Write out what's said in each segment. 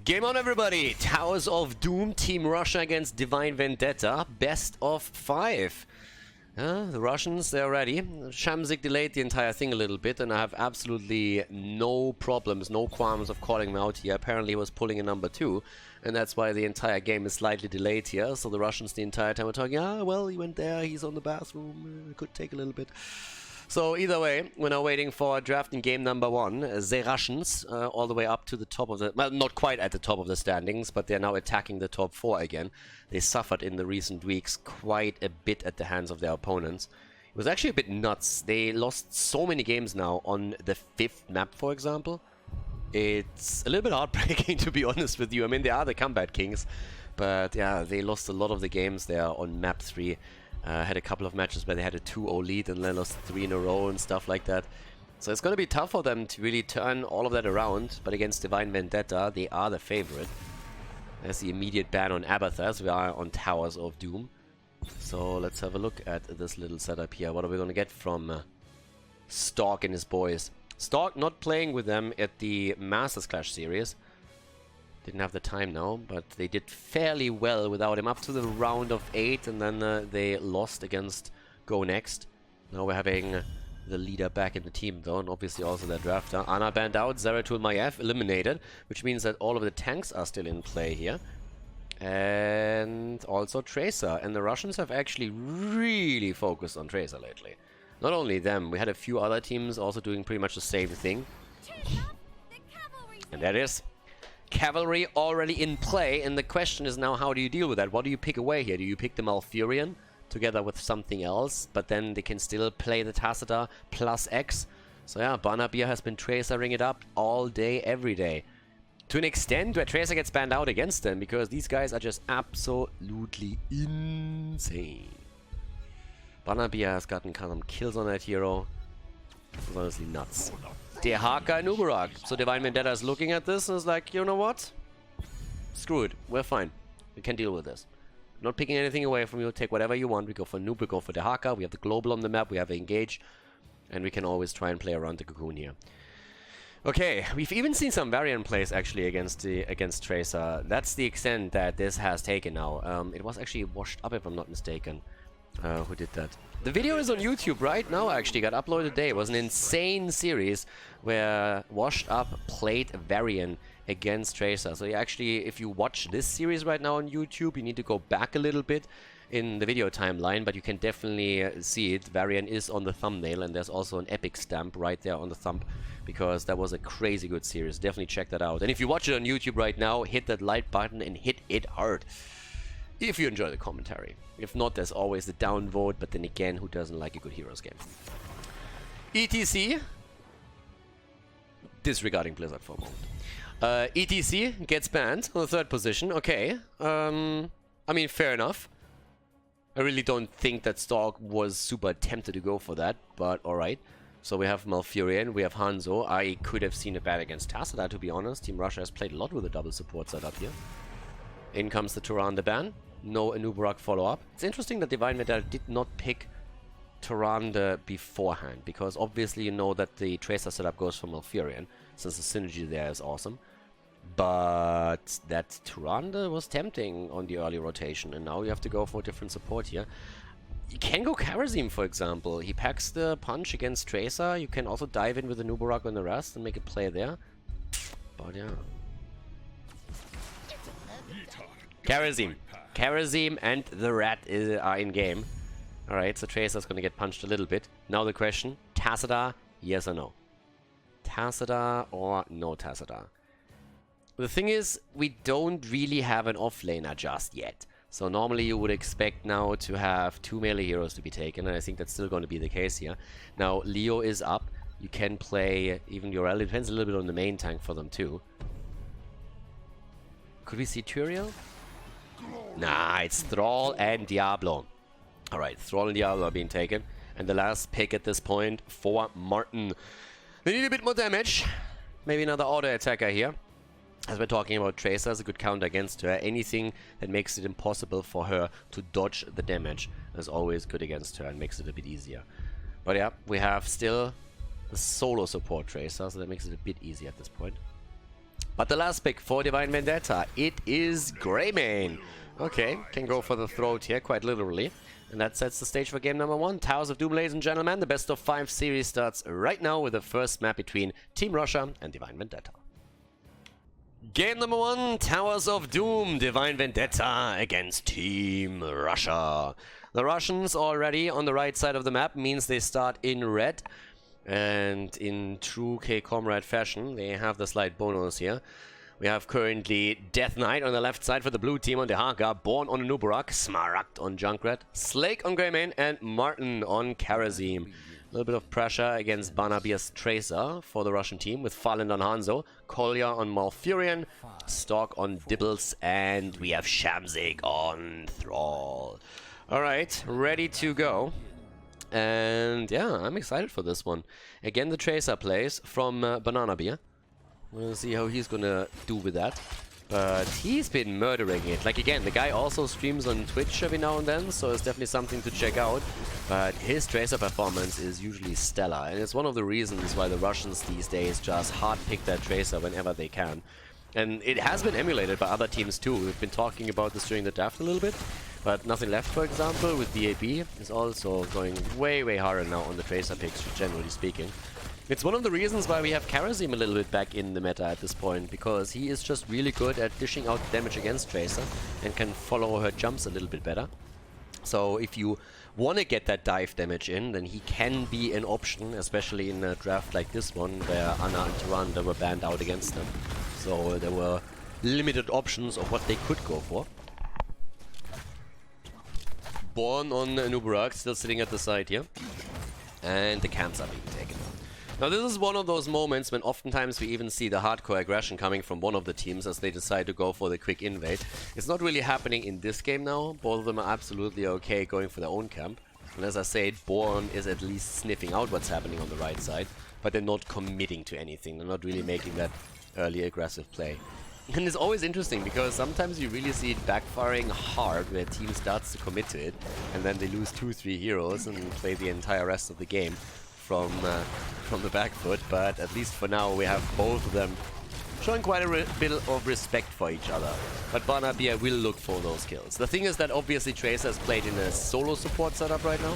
Game on, everybody! Towers of Doom, Team Russia against Divine Vendetta, best of 5. The Russians, they're ready. Shamzik delayed the entire thing a little bit, and I have absolutely no problems, no qualms of calling him out here. Apparently he was pulling a number 2, and that's why the entire game is slightly delayed here. So the Russians the entire time were talking, well, he went there, he's on the bathroom, it could take a little bit. So either way, we're now waiting for draft in game number 1. The Russians, all the way up to the top of the... Well, not quite at the top of the standings, but they're now attacking the top 4 again. They suffered in the recent weeks quite a bit at the hands of their opponents. It was actually a bit nuts. They lost so many games now on the 5th map, for example. It's a little bit heartbreaking, to be honest with you. I mean, they are the combat kings, but yeah, they lost a lot of the games there on map 3. Had a couple of matches where they had a 2-0 lead and then lost 3 in a row and stuff like that. So it's going to be tough for them to really turn all of that around. But against Divine Vendetta, they are the favorite. There's the immediate ban on Abathas. We are on Towers of Doom. So let's have a look at this little setup here. What are we going to get from Stork and his boys? Stork not playing with them at the Masters Clash series. Didn't have the time now, but they did fairly well without him up to the round of 8, and then they lost against Go Next. Now we're having the leader back in the team though, and obviously also their drafter. Ana banned out, Zeratul Maiev eliminated, which means that all of the tanks are still in play here. And also Tracer, and the Russians have actually really focused on Tracer lately. Not only them, we had a few other teams also doing pretty much the same thing. And that is Cavalry already in play, and the question is now, how do you deal with that? What do you pick away here? Do you pick the Malfurion together with something else, but then they can still play the Tacita plus X? So yeah, Barnabier has been Tracering it up all day, every day. To an extent where Tracer gets banned out against them, because these guys are just absolutely insane. Barnabier has gotten some kills on that hero. It's honestly nuts. Der Haka and Uberak. So Divine Vendetta is looking at this and is like, you know what? Screw it. We're fine. We can deal with this. Not picking anything away from you. Take whatever you want. We go for Noob, we go for the Haka. We have the global on the map. We have Engage. And we can always try and play around the Cocoon here. Okay, we've even seen some variant plays actually against Tracer. That's the extent that this has taken now. It was actually washed up, if I'm not mistaken. Who did that? The video is on YouTube right now, actually. Got uploaded today. It was an insane series where Washed Up played Varian against Tracer. So you actually, if you watch this series right now on YouTube, you need to go back a little bit in the video timeline, but you can definitely see it. Varian is on the thumbnail, and there's also an epic stamp right there on the thumb, because that was a crazy good series. Definitely check that out. And if you watch it on YouTube right now, hit that like button and hit it hard if you enjoy the commentary. If not, there's always the downvote, but then again, who doesn't like a good Heroes game? ETC, disregarding Blizzard for a moment. ETC gets banned on the 3rd position. Okay, I mean, fair enough. I really don't think that Stork was super tempted to go for that, but alright. So we have Malfurion, we have Hanzo. I could have seen a ban against Tacita, to be honest. Team Russia has played a lot with a double support setup here. In comes the Tyrande ban. No Anubarak follow-up. It's interesting that Divine Vendetta did not pick Tyrande beforehand, because obviously you know that the Tracer setup goes for Malfurion, since the synergy there is awesome. But that Tyrande was tempting on the early rotation, and now you have to go for a different support here. You can go Karazim, for example. He packs the punch against Tracer. You can also dive in with Anubarak on the rest and make a play there. But yeah. Karazim. Karazim and the Rat are in game. Alright, so Tracer's gonna get punched a little bit. Now the question, Tacita, yes or no? Tacita or no Tacita? The thing is, we don't really have an offlaner just yet. So normally you would expect now to have 2 melee heroes to be taken, and I think that's still going to be the case here. Now, Leo is up. You can play even Yorel. It depends a little bit on the main tank for them too. Could we see Turiel? Nah, it's Thrall and Diablo. Alright, Thrall and Diablo are being taken. And the last pick at this point for Martin. They need a bit more damage. Maybe another auto attacker here. As we're talking about Tracer as a good counter against her. Anything that makes it impossible for her to dodge the damage is always good against her and makes it a bit easier. But yeah, we have still the solo support Tracer, so that makes it a bit easier at this point. But the last pick for Divine Vendetta, it is Greymane. Okay, can go for the throat here, quite literally. And that sets the stage for game number 1. Towers of Doom, ladies and gentlemen. The best of 5 series starts right now with the first map between Team Russia and Divine Vendetta. Game number 1, Towers of Doom, Divine Vendetta against Team Russia. The Russians already on the right side of the map, means they start in red. And in true K-Comrade fashion, they have the slight bonus here. We have currently Death Knight on the left side for the blue team on Dehaka, Born on Anubarak, Smaragd on Junkrat, Slake on Greymane, and Martin on Karazim. A little bit of pressure against Banabir's Tracer for the Russian team with Fallen on Hanzo, Kolya on Malfurion, Stalk on Dibbles, and we have Shamzik on Thrall. Alright, ready to go. And yeah, I'm excited for this one. Again, the Tracer plays from Banana Beer. We'll see how he's gonna do with that. But he's been murdering it. Like, again, the guy also streams on Twitch every now and then, so it's definitely something to check out. But his Tracer performance is usually stellar, and it's one of the reasons why the Russians these days just hard pick that Tracer whenever they can. And it has been emulated by other teams too. We've been talking about this during the draft a little bit. But Nothing Left, for example, with DAB is also going way, way harder now on the Tracer picks, generally speaking. It's one of the reasons why we have Karazim a little bit back in the meta at this point, because he is just really good at dishing out damage against Tracer and can follow her jumps a little bit better. So if you want to get that dive damage in, then he can be an option, especially in a draft like this one, where Anna and Tyrande were banned out against them. So there were limited options of what they could go for. Born on Anubarak, still sitting at the side here. And the camps are being taken. Now this is one of those moments when oftentimes we even see the hardcore aggression coming from one of the teams as they decide to go for the quick invade. It's not really happening in this game now. Both of them are absolutely okay going for their own camp. And as I said, Born is at least sniffing out what's happening on the right side. But they're not committing to anything. They're not really making that early aggressive play. And it's always interesting because sometimes you really see it backfiring hard where a team starts to commit to it. And then they lose 2-3 heroes and play the entire rest of the game from the back foot, but at least for now we have both of them showing quite a bit of respect for each other. But Banabir will look for those kills. The thing is that obviously Tracer has played in a solo support setup right now,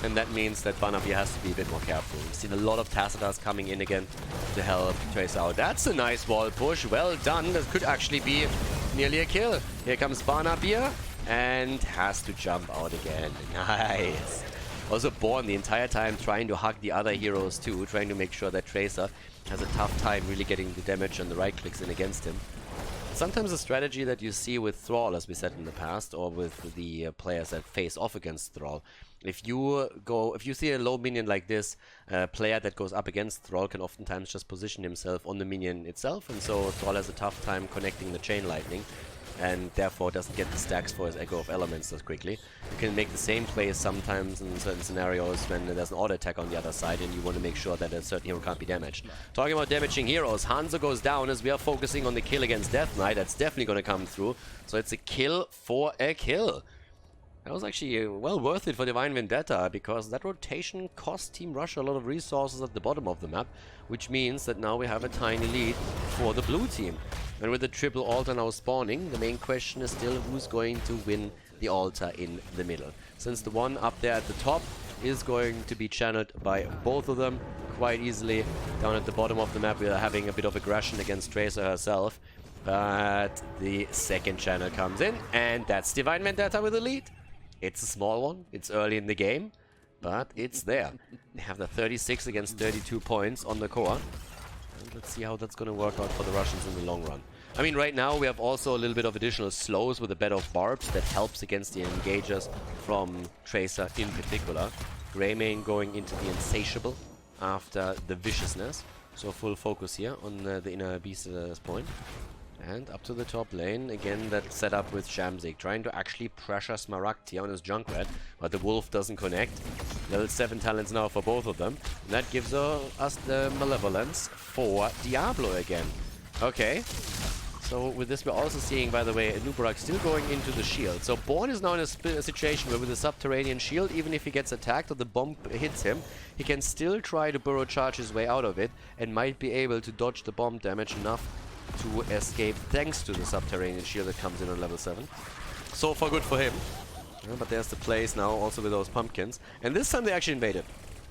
and that means that Banabir has to be a bit more careful. We've seen a lot of Tacitus coming in again to help Tracer out. That's a nice wall push, well done. That could actually be nearly a kill. Here comes Banabir and has to jump out again. Nice. Also Born the entire time trying to hug the other heroes too, trying to make sure that Tracer has a tough time really getting the damage and the right clicks in against him. Sometimes a strategy that you see with Thrall, as we said in the past, or with the players that face off against Thrall. If you see a low minion like this, a player that goes up against Thrall can oftentimes just position himself on the minion itself, and so Thrall has a tough time connecting the chain lightning. And therefore doesn't get the stacks for his Echo of Elements as quickly. You can make the same plays sometimes in certain scenarios when there's an auto attack on the other side and you want to make sure that a certain hero can't be damaged. Talking about damaging heroes, Hanzo goes down as we are focusing on the kill against Death Knight. That's definitely going to come through. So it's a kill for a kill. That was actually well worth it for Divine Vendetta, because that rotation cost Team Russia a lot of resources at the bottom of the map, which means that now we have a tiny lead for the blue team. And with the triple altar now spawning, the main question is still who's going to win the altar in the middle. Since the one up there at the top is going to be channeled by both of them quite easily. Down at the bottom of the map we are having a bit of aggression against Tracer herself. But the second channel comes in, and that's Divine Vendetta with the lead. It's a small one, it's early in the game, but it's there. They have the 36 against 32 points on the core. And let's see how that's going to work out for the Russians in the long run. I mean, right now we have also a little bit of additional slows with a bed of barbs that helps against the engagers from Tracer in particular. Greymane going into the Insatiable after the Viciousness. So full focus here on the inner beast at this point. And up to the top lane, again that setup with Shamzik, trying to actually pressure Smaragd here on his Junkrat, but the Wolf doesn't connect. Level 7 talents now for both of them. And that gives us the Malevolence for Diablo again. Okay. So with this we're also seeing, by the way, Anubarak still going into the shield. So Born is now in a situation where with a subterranean shield, even if he gets attacked or the bomb hits him, he can still try to burrow charge his way out of it and might be able to dodge the bomb damage enough to escape thanks to the subterranean shield that comes in on level 7. So far good for him. But there's the place now also with those pumpkins. And this time they actually invaded.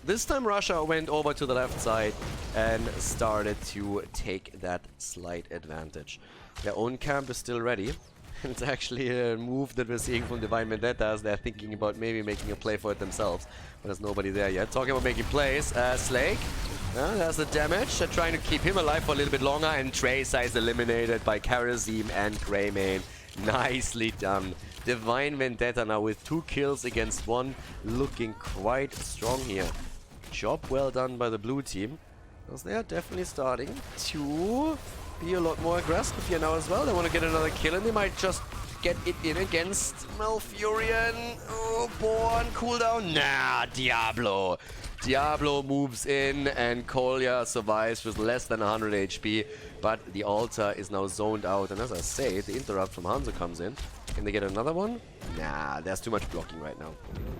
This time Russia went over to the left side and started to take that slight advantage. Their own camp is still ready. It's actually a move that we're seeing from Divine Vendetta as they're thinking about maybe making a play for it themselves. But there's nobody there yet. Talking about making plays, Slake. There's the damage. They're trying to keep him alive for a little bit longer. And Tracer is eliminated by Karazim and Greymane. Nicely done. Divine Vendetta now with 2 kills against 1. Looking quite strong here. Job well done by the blue team. Because they are definitely starting to be a lot more aggressive here now as well. They want to get another kill and they might just get it in against Malfurion. Oh, Born, cooldown. Nah, Diablo. Diablo moves in and Kolya survives with less than 100 HP. But the altar is now zoned out. And as I say, the interrupt from Hanzo comes in. Can they get another one? Nah, there's too much blocking right now.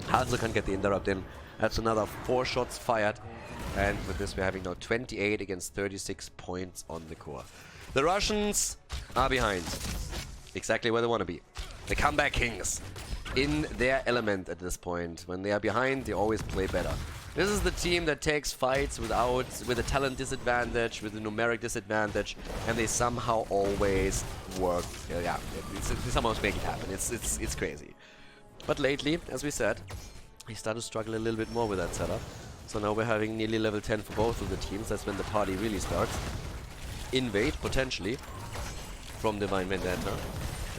Hanzo can't get the interrupt in. That's another 4 shots fired. And with this, we're having now 28 against 36 points on the core. The Russians are behind. Exactly where they want to be. The comeback kings. In their element at this point. When they are behind, they always play better. This is the team that takes fights with a talent disadvantage, with a numeric disadvantage, and they somehow always work. Yeah, they somehow make it happen. It's crazy. But lately, as we said, they start to struggle a little bit more with that setup. So now we're having nearly level 10 for both of the teams. That's when the party really starts. Invade, potentially, from Divine Vendetta.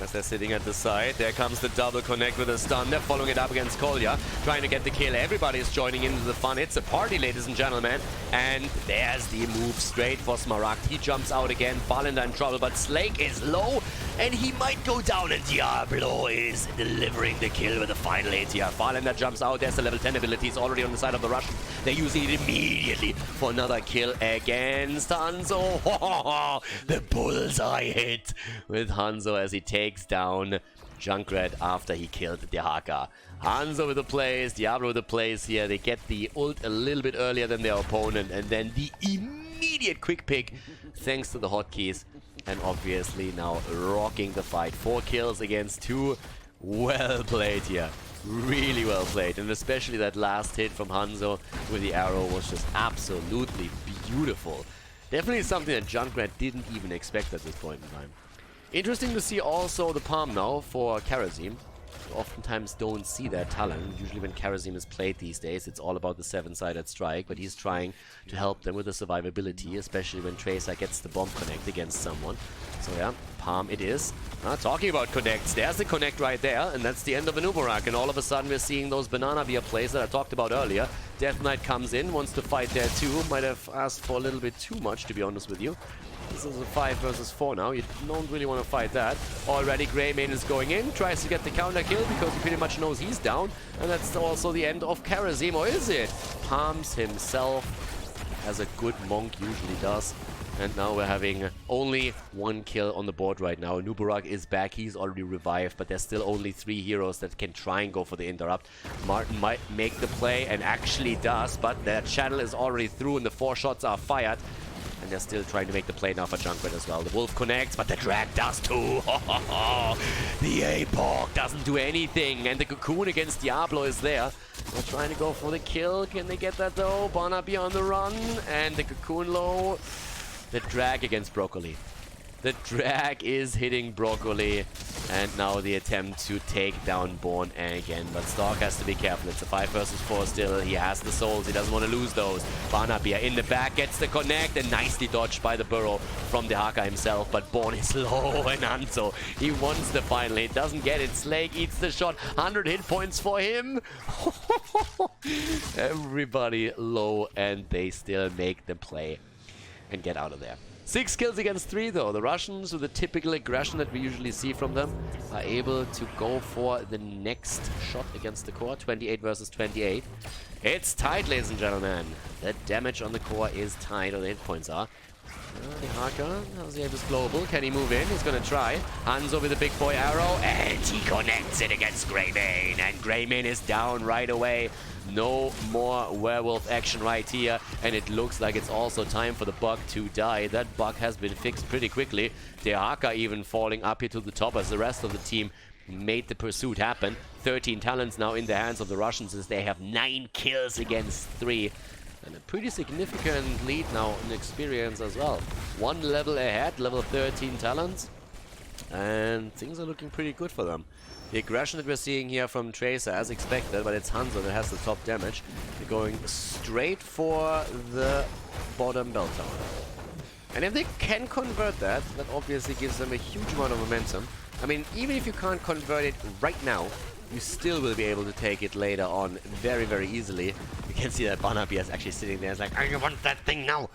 As they're sitting at the side, there comes the double connect with a stun. They're following it up against Kolya, trying to get the kill. Everybody is joining into the fun. It's a party, ladies and gentlemen. And there's the move straight for Smaragd. He jumps out again. Falenda in trouble, but Slake is low, and he might go down. And Diablo is delivering the kill with the final hit here. Falenda jumps out. There's the level 10 ability. He's already on the side of the Russians. They're using it immediately for another kill against Hanzo. The bullseye hit with Hanzo as he takes down Junkrat after he killed the Haka. Hanzo with the plays, Diablo with the plays here. They get the ult a little bit earlier than their opponent, and then the immediate quick pick thanks to the hotkeys. And obviously now rocking the fight. 4 kills against 2. Well played here. Really well played. And especially that last hit from Hanzo with the arrow was just absolutely beautiful. Definitely something that Junkrat didn't even expect at this point in time. Interesting to see also the palm now for Karazim. Oftentimes don't see that talent. Usually when Karazim is played these days, it's all about the 7-sided strike, but he's trying to help them with the survivability, especially when Tracer gets the bomb connect against someone. So yeah, palm it is. Talking about connects, there's the connect right there, and that's the end of an Uberak, and all of a sudden we're seeing those banana beer plays that I talked about earlier. Death Knight comes in, wants to fight there too, might have asked for a little bit too much, to be honest with you. This is a 5 versus 4 now. You don't really want to fight that. Already Greymane is going in, tries to get the counter kill because he pretty much knows he's down. And that's also the end of Karazim, or is it? Palms himself, as a good monk usually does. And now we're having only 1 kill on the board right now. Nubarak is back, he's already revived, but there's still only 3 heroes that can try and go for the interrupt. Martin might make the play, and actually does, but their channel is already through and the 4 shots are fired. And they're still trying to make the play now for Junkrat as well. The Wolf connects, but the Drag does too. The Apoc doesn't do anything. And the Cocoon against Diablo is there. They're trying to go for the kill. Can they get that though? Barnaby on the run. And the Cocoon low. The Drag against Broccoli. The Drag is hitting Broccoli. And now the attempt to take down Born again. But Stark has to be careful. It's a 5 versus 4 still. He has the souls. He doesn't want to lose those. Barnaby in the back gets the connect. And nicely dodged by the burrow from the Haka himself. But Born is low. And Hanzo, he wants the final hit. Doesn't get it. Slake eats the shot. 100 hit points for him. Everybody low. And they still make the play and get out of there. 6 kills against 3 though. The Russians, with the typical aggression that we usually see from them, are able to go for the next shot against the core. 28 versus 28. It's tight, ladies and gentlemen. The damage on the core is tight, or the hit points are. The Haka has his global. Can he move in? He's gonna try. Hanzo with a big boy arrow, and he connects it against Greymane. And Greymane is down right away. No more werewolf action right here, and it looks like it's also time for the bug to die. That bug has been fixed pretty quickly. The Haka even falling up here to the top as the rest of the team made the pursuit happen. 13 talents now in the hands of the Russians as they have 9 kills against 3. And a pretty significant lead now in experience as well. 1 level ahead, level 13 talents. And things are looking pretty good for them. The aggression that we're seeing here from Tracer as expected, but it's Hanzo that has the top damage. They're going straight for the bottom bell tower. And if they can convert that, that obviously gives them a huge amount of momentum. I mean, even if you can't convert it right now, you still will be able to take it later on very, very easily. You can see that Barnaby is actually sitting there. It's like, I want that thing now!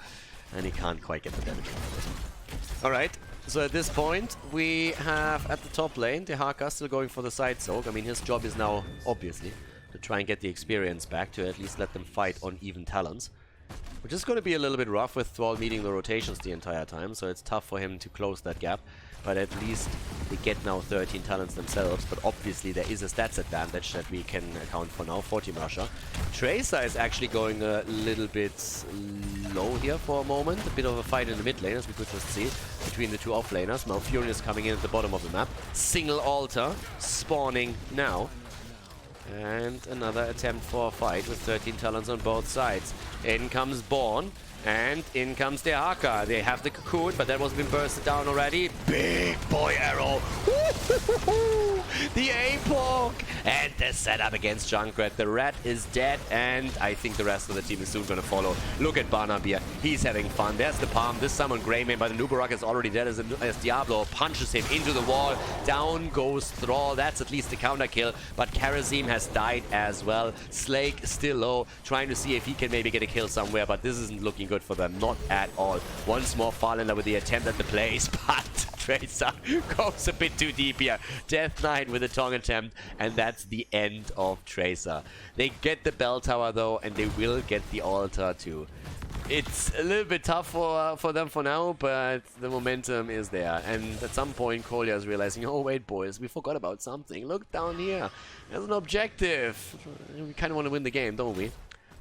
And he can't quite get the damage out of it. Alright, so at this point, we have at the top lane, the Haka still going for the side soak. I mean, his job is now, obviously, to try and get the experience back, to at least let them fight on even talents. Which is going to be a little bit rough with Thrall meeting the rotations the entire time, so it's tough for him to close that gap. But at least they get now 13 talents themselves, but obviously there is a stats advantage that we can account for now for Team Russia. Tracer is actually going a little bit low here for a moment. A bit of a fight in the mid lane, as we could just see, between the two offlaners. Malfurion is coming in at the bottom of the map. Single altar spawning now. And another attempt for a fight with 13 talents on both sides. In comes Born. And in comes the Haka. They have the cocoon, but that was been bursted down already. Big boy arrow. The APOC. And the setup against Junkrat. The rat is dead, and I think the rest of the team is soon going to follow. Look at Barnaby. He's having fun. There's the palm. This summon Greymane, but the Nubarak is already dead as Diablo punches him into the wall. Down goes Thrall. That's at least the counter kill, but Karazim has died as well. Slake still low, trying to see if he can maybe get a kill somewhere, but this isn't looking good for them, not at all. Once more Farlander with the attempt at the plays, but Tracer goes a bit too deep here. Death Knight with a tongue attempt, and that's the end of Tracer. They get the bell tower though, and they will get the altar too. It's a little bit tough for them for now, but the momentum is there. And at some point, Kolya is realizing, oh wait boys, we forgot about something. Look down here, there's an objective. We kind of want to win the game, don't we?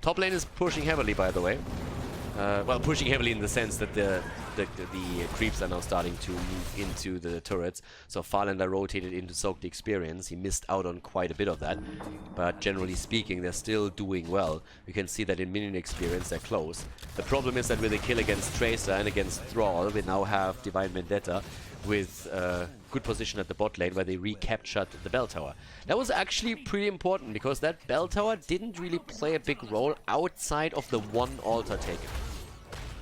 Top lane is pushing heavily, by the way. Well, pushing heavily in the sense that the creeps are now starting to move into the turrets. So Farlander rotated in to soak the experience. He missed out on quite a bit of that. But generally speaking, they're still doing well. You can see that in minion experience, they're close. The problem is that with a kill against Tracer and against Thrall, we now have Divine Vendetta with good position at the bot lane where they recaptured the bell tower. That was actually pretty important because that bell tower didn't really play a big role outside of the one altar taken.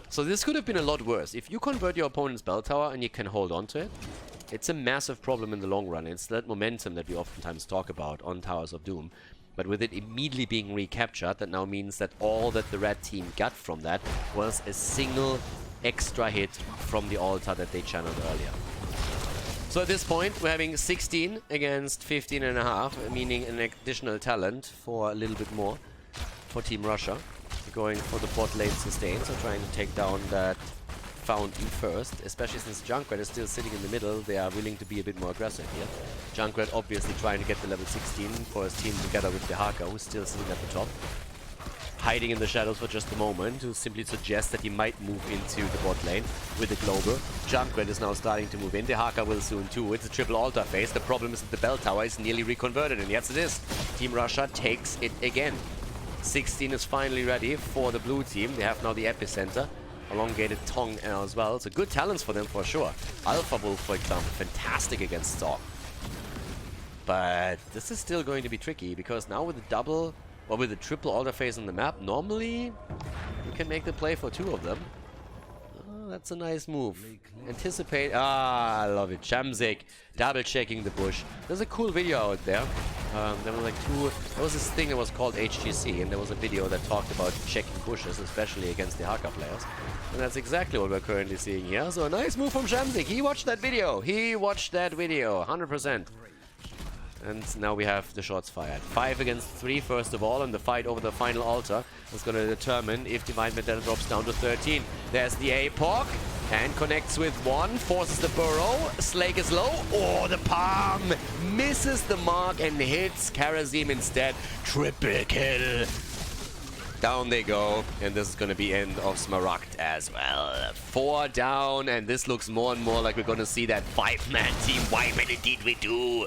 So this could have been a lot worse. If you convert your opponent's bell tower and you can hold on to it, it's a massive problem in the long run. It's that momentum that we oftentimes talk about on Towers of Doom. But with it immediately being recaptured, that now means that all that the red team got from that was a single extra hit from the altar that they channeled earlier. So at this point, we're having 16 against 15.5, meaning an additional talent for a little bit more for Team Russia. Going for the bot lane sustain, so trying to take down that fountain first, especially since Junkrat is still sitting in the middle. They are willing to be a bit more aggressive here. Junkrat obviously trying to get the level 16 for his team together with the Haka, who's still sitting at the top. Hiding in the shadows for just a moment to simply suggest that he might move into the bot lane with the global. Junkrat is now starting to move in. The Haka will soon too. It's a triple altar phase. The problem is that the bell tower is nearly reconverted, and yes it is. Team Russia takes it again. 16 is finally ready for the blue team. They have now the epicenter, elongated tongue as well. So good talents for them for sure. Alpha Wolf, for example, fantastic against Storm. But this is still going to be tricky because now with the double or with the triple altar phase on the map, normally you can make the play for 2 of them. Oh, that's a nice move. Anticipate. Ah, I love it. Shamzik double checking the bush. There's a cool video out there. There were like there was this thing that was called HGC, and there was a video that talked about checking bushes, especially against the Haka players. And that's exactly what we're currently seeing here. So a nice move from Shamzik. He watched that video. 100%. And now we have the shots fired. 5 against 3 first of all, and the fight over the final altar is going to determine if Divine Vendetta drops down to 13. There's the APOC. And connects with one, forces the burrow. Slake is low. Oh, the palm misses the mark and hits Karazim instead. Triple kill. Down they go, and this is going to be end of Smaragd as well. 4 down, and this looks more and more like we're going to see that 5-man team. Why many did we do?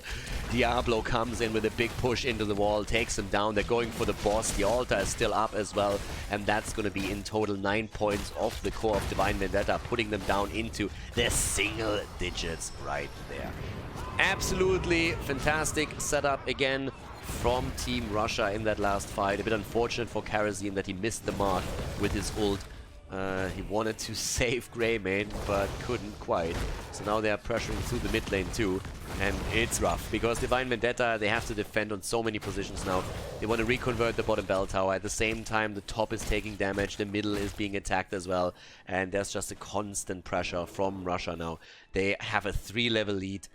Diablo comes in with a big push into the wall, takes him down. They're going for the boss. The altar is still up as well, and that's going to be in total 9 points off the core of Divine Vendetta, putting them down into their single digits right there. Absolutely fantastic setup again from Team Russia in that last fight. A bit unfortunate for Karazim that he missed the mark with his ult. He wanted to save Greymane, but couldn't quite. So now they are pressuring through the mid lane too. And it's rough, because Divine Vendetta, they have to defend on so many positions now. They want to reconvert the bottom bell tower. At the same time, the top is taking damage, the middle is being attacked as well. And there's just a constant pressure from Russia now. They have a 3-level lead.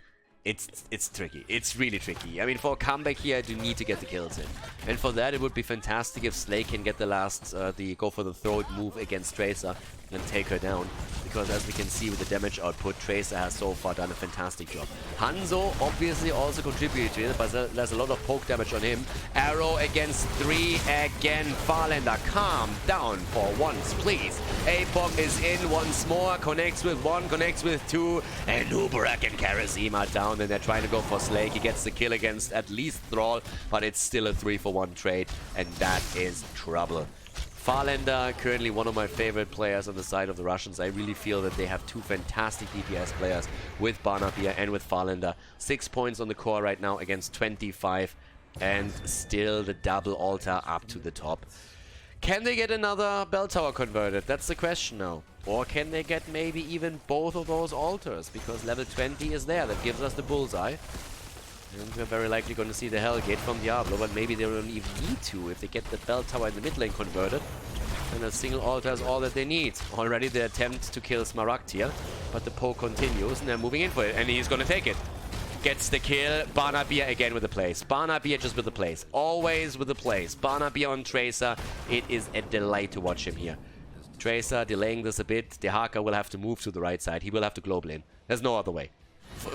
It's tricky. It's really tricky. I mean, for a comeback here, I do need to get the kills in. And for that, it would be fantastic if Slay can get the last, go for the throat move against Tracer and take her down. Because as we can see with the damage output, Tracer has so far done a fantastic job. Hanzo obviously also contributed to it, but there's a lot of poke damage on him. Arrow against 3 again. Farlander, calm down for once, please. Apoc is in once more, connects with 1, connects with 2, and Uberak and Karazim are down, and they're trying to go for Slake. He gets the kill against at least Thrall, but it's still a 3-for-1 trade, and that is trouble. Farlander, currently one of my favorite players on the side of the Russians. I really feel that they have 2 fantastic DPS players with Barnabier and with Farlander. 6 points on the core right now against 25, and still the double altar up to the top. Can they get another bell tower converted? That's the question now. Or can they get maybe even both of those altars? Because level 20 is there. That gives us the bullseye. And we're very likely going to see the Hellgate from Diablo, but maybe they don't even need to if they get the bell tower in the mid lane converted. And a single altar is all that they need. Already they attempt to kill Smaragd here, but the poke continues and they're moving in for it, and he's going to take it. Gets the kill. Barnabier again with the plays. Barnabier just with the plays. Always with the plays. Barnabier on Tracer. It is a delight to watch him here. Tracer delaying this a bit. Dehaka will have to move to the right side. He will have to global in. There's no other way.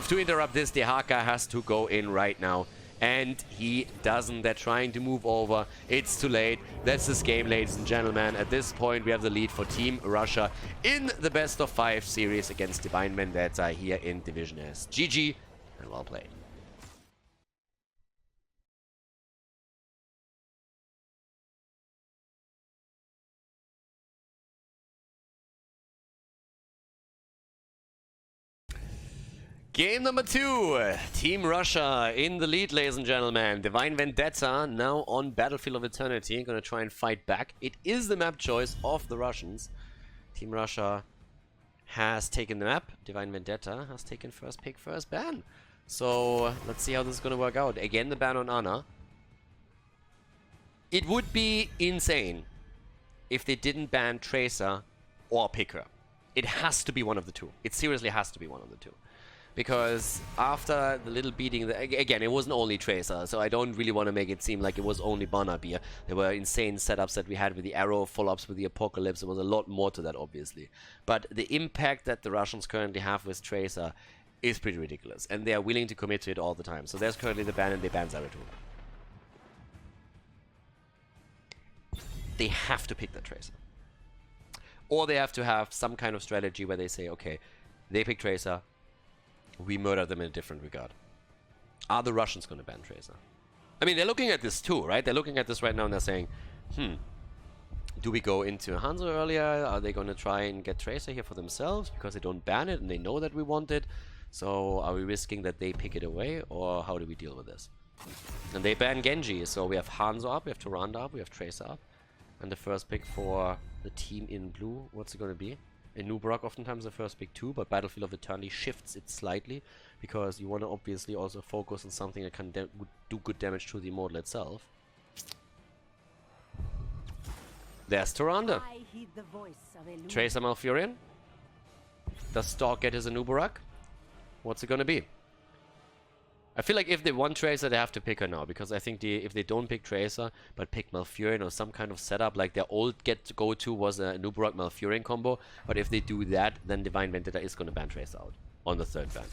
To interrupt this, Dehaka has to go in right now. And he doesn't. They're trying to move over. It's too late. That's this game, ladies and gentlemen. At this point, we have the lead for Team Russia in the best of 5 series against Divine Vendetta here in Division S. GG, and well played. Game number 2, Team Russia in the lead, ladies and gentlemen. Divine Vendetta now on Battlefield of Eternity, gonna try and fight back. It is the map choice of the Russians. Team Russia has taken the map. Divine Vendetta has taken first pick, first ban. So let's see how this is gonna work out. Again, the ban on Ana. It would be insane if they didn't ban Tracer or Picker. It has to be one of the two. It seriously has to be one of the two. Because after the little beating, again, it wasn't only Tracer, so I don't really want to make it seem like it was only Barnabier. There were insane setups that we had with the Arrow, follow-ups with the Apocalypse. There was a lot more to that, obviously. But the impact that the Russians currently have with Tracer is pretty ridiculous, and they are willing to commit to it all the time. So there's currently the ban, and they ban Zeratul. They have to pick that Tracer. Or they have to have some kind of strategy where they say, okay, they pick Tracer, we murder them in a different regard. Are the Russians going to ban Tracer? I mean, they're looking at this too, right? They're looking at this right now and they're saying, do we go into Hanzo earlier? Are they going to try and get Tracer here for themselves because they don't ban it and they know that we want it? So are we risking that they pick it away, or how do we deal with this? And they ban Genji, so we have Hanzo up, we have Tyrande up, we have Tracer up. And the first pick for the team in blue, what's it going to be? In Nubarak, oftentimes the first pick too, but Battlefield of Eternity shifts it slightly because you want to obviously also focus on something that can do good damage to the Immortal itself. There's Tyrande. Tracer Malfurion. Does Stalk get his Nubarak? What's it gonna be? I feel like if they want Tracer, they have to pick her now, because I think if they don't pick Tracer, but pick Malfurion or some kind of setup, like their old go-to was a Nubrok Malfurion combo, but if they do that, then Divine Vendetta is going to ban Tracer out on the third ban.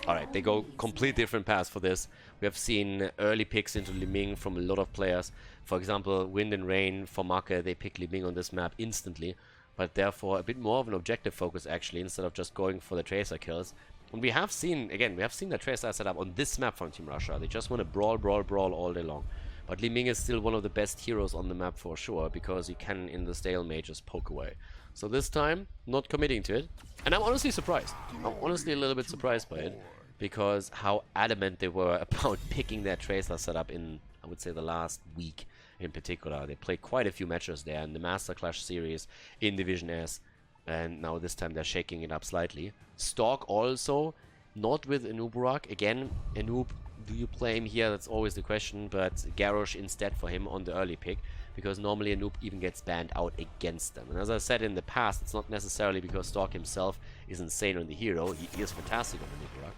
Alright, they go complete different paths for this. We have seen early picks into Li Ming from a lot of players. For example, Wind and Rain for Maka, they pick Li Ming on this map instantly, but therefore a bit more of an objective focus actually, instead of just going for the Tracer kills. And we have seen, again, we have seen the Tracer set up on this map from Team Russia. They just want to brawl, brawl, brawl all day long. But Li Ming is still one of the best heroes on the map for sure, because you can, in the stalemate, just poke away. So this time, not committing to it. And I'm honestly surprised. I'm honestly a little bit surprised by it, because how adamant they were about picking their Tracer setup in, I would say, the last week in particular. They played quite a few matches there in the Master Clash series, in Division S. And now this time they're shaking it up slightly. Stalk also, not with Anuburak. Again, Anub, do you play him here? That's always the question, but Garrosh instead for him on the early pick, because normally Anub even gets banned out against them. And as I said in the past, it's not necessarily because Stalk himself is insane on the hero. He is fantastic on Anuburak,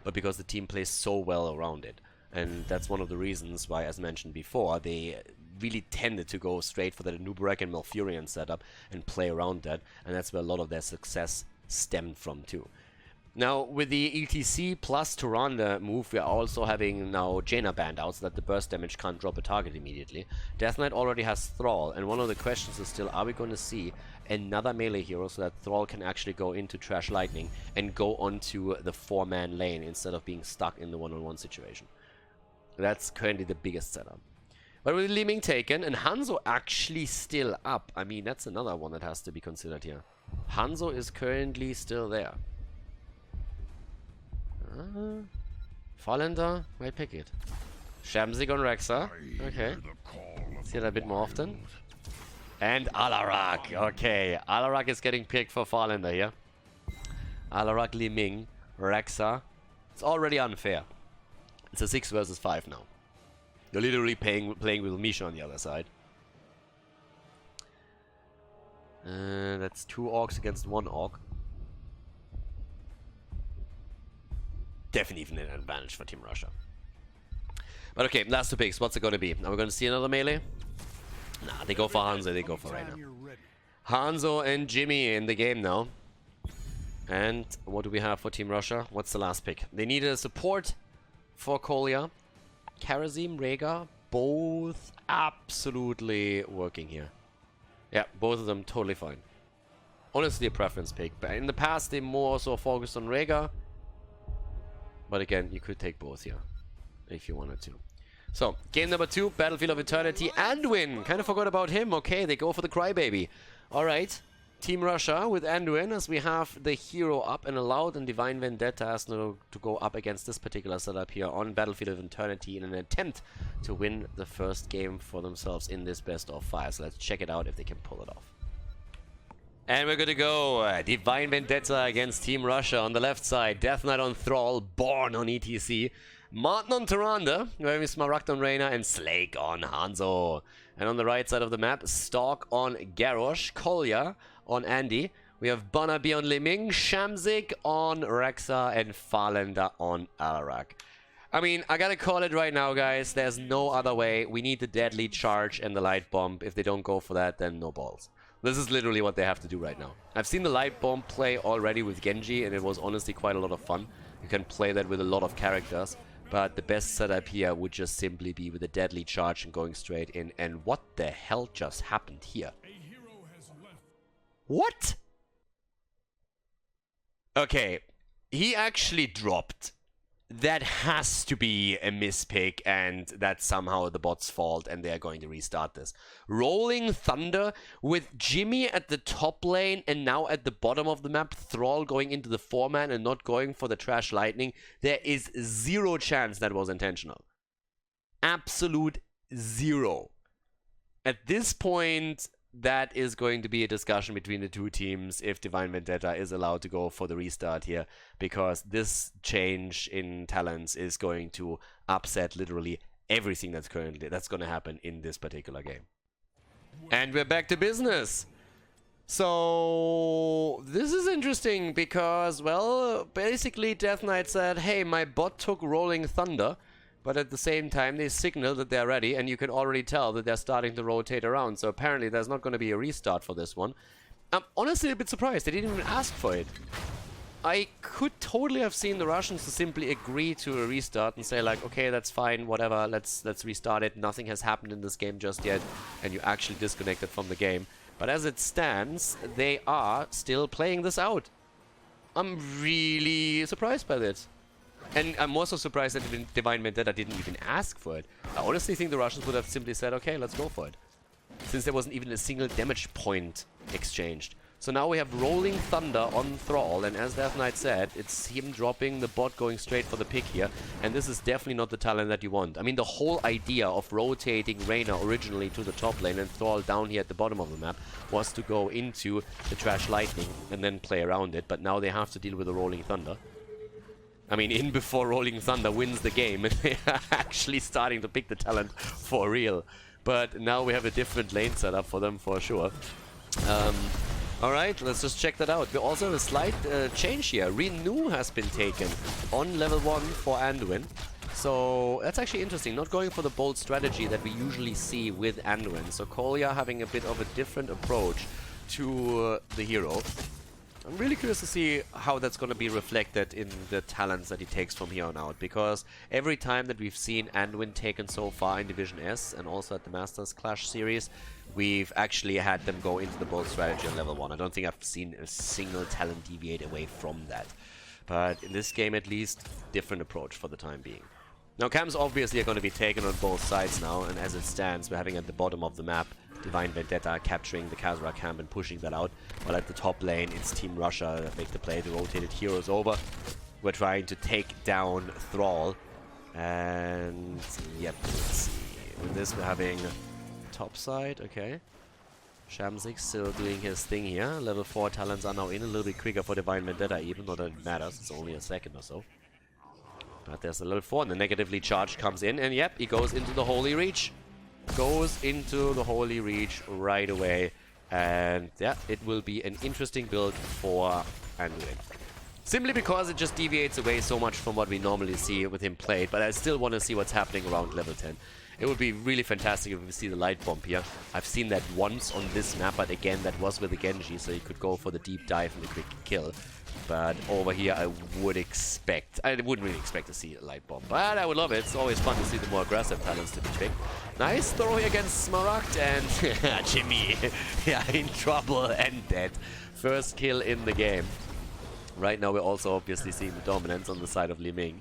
but because the team plays so well around it. And that's one of the reasons why, as mentioned before, they really tended to go straight for the Anuburak and Malfurion setup and play around that, and that's where a lot of their success stemmed from too. Now, with the ETC plus Tyrande move, we are also having now Jaina banned out so that the burst damage can't drop a target immediately. Death Knight already has Thrall, and one of the questions is still, are we going to see another melee hero so that Thrall can actually go into Trash Lightning and go onto the 4-man lane instead of being stuck in the one-on-one situation? That's currently the biggest setup. But with Li Ming taken and Hanzo actually still up, I mean, that's another one that has to be considered here. Hanzo is currently still there. Fallender, might pick it. Shamsig on Rexa. Okay. See that a bit more often. And Alarak. Okay, Alarak is getting picked for Fallender here. Alarak, Li Ming, Rexa. It's already unfair. It's a 6 versus 5 now. You're literally playing with Misha on the other side. That's 2 orcs against 1 orc. Definitely an advantage for Team Russia. But okay, last 2 picks. What's it going to be? Are we going to see another melee? Nah, they go for Hanzo. They go for Reina. Hanzo and Jimmy in the game now. And what do we have for Team Russia? What's the last pick? They needed a support for Kolya. Karazim, Rhaegar, both absolutely working here. Yeah, both of them totally fine. Honestly, a preference pick. But in the past, they more so focused on Rhaegar. But again, you could take both here if you wanted to. So, game number 2, Battlefield of Eternity, Anduin. Kind of forgot about him. Okay, they go for the Crybaby. Alright. Team Russia with Anduin, as we have the hero up and allowed, and Divine Vendetta has now to go up against this particular setup here on Battlefield of Eternity in an attempt to win the first game for themselves in this best of 5. So let's check it out if they can pull it off. And we're gonna go Divine Vendetta against Team Russia on the left side. Death Knight on Thrall, Born on ETC. Martin on Tyrande, wearing Smaragd on Reyna, and Slake on Hanzo. And on the right side of the map, Stalk on Garrosh, Kolya on Andy. We have Barnaby on Li Ming, Shamsig on Rexa, and Fallender on Alarak. I mean, I gotta call it right now, guys. There's no other way. We need the deadly charge and the light bomb. If they don't go for that, then no balls. This is literally what they have to do right now. I've seen the light bomb play already with Genji, and it was honestly quite a lot of fun. You can play that with a lot of characters. But the best setup here would just simply be with a deadly charge and going straight in. And what the hell just happened here? What? Okay, he actually dropped. That has to be a mispick, and that's somehow the bot's fault, and they're going to restart this. Rolling Thunder with Jimmy at the top lane, and now at the bottom of the map, Thrall going into the 4-man and not going for the Trash Lightning. There is 0 chance that was intentional. Absolute 0. At this point, that is going to be a discussion between the 2 teams if Divine Vendetta is allowed to go for the restart here, because this change in talents is going to upset literally everything that's going to happen in this particular game. And we're back to business. So this is interesting because, well, basically Death Knight said, hey, my bot took Rolling Thunder, but at the same time they signal that they're ready, and you can already tell that they're starting to rotate around. So apparently there's not going to be a restart for this one. I'm honestly a bit surprised. They didn't even ask for it. I could totally have seen the Russians to simply agree to a restart and say like, okay, that's fine, whatever, let's restart it. Nothing has happened in this game just yet, and you actually disconnected from the game. But as it stands, they are still playing this out. I'm really surprised by this. And I'm also surprised that Divine Vendetta didn't even ask for it. I honestly think the Russians would have simply said, okay, let's go for it. Since there wasn't even a single damage point exchanged. So now we have Rolling Thunder on Thrall, and as Death Knight said, it's him dropping the bot going straight for the pick here, and this is definitely not the talent that you want. I mean, the whole idea of rotating Reyna originally to the top lane and Thrall down here at the bottom of the map was to go into the Trash Lightning and then play around it, but now they have to deal with the Rolling Thunder. I mean, in before Rolling Thunder wins the game, and they are actually starting to pick the talent for real. But now we have a different lane setup for them for sure. Alright, let's just check that out. We also have a slight change here. Renew has been taken on level 1 for Anduin. So that's actually interesting. Not going for the bold strategy that we usually see with Anduin. So Kolya having a bit of a different approach to the hero. I'm really curious to see how that's going to be reflected in the talents that he takes from here on out, because every time that we've seen Anduin taken so far in Division S and also at the Masters Clash series, we've actually had them go into the bold strategy on level 1. I don't think I've seen a single talent deviate away from that. But in this game at least, different approach for the time being. Now camps obviously are going to be taken on both sides now, and as it stands, we're having at the bottom of the map Divine Vendetta capturing the Khaldor camp and pushing that out, while at the top lane it's Team Russia that make the play. The rotated heroes over. We're trying to take down Thrall, and yep, let's see. With this we're having top side, okay. Shamzik still doing his thing here. Level 4 talents are now in, a little bit quicker for Divine Vendetta, even though that matters, it's only a second or so. But there's a level 4, and the negatively charged comes in, and yep, he goes into the Holy Reach. Goes into the Holy Reach right away, and yeah, it will be an interesting build for Anduin. Simply because it just deviates away so much from what we normally see with him played, but I still want to see what's happening around level 10. It would be really fantastic if we see the light bomb here. I've seen that once on this map, but again, that was with the Genji, so you could go for the deep dive and the quick kill. But over here, I wouldn't really expect to see a light bomb. But I would love it. It's always fun to see the more aggressive talents to be picked. Nice throw here against Smaragd, and Jimmy, yeah, in trouble and dead. First kill in the game. Right now, we're also obviously seeing the dominance on the side of Li Ming.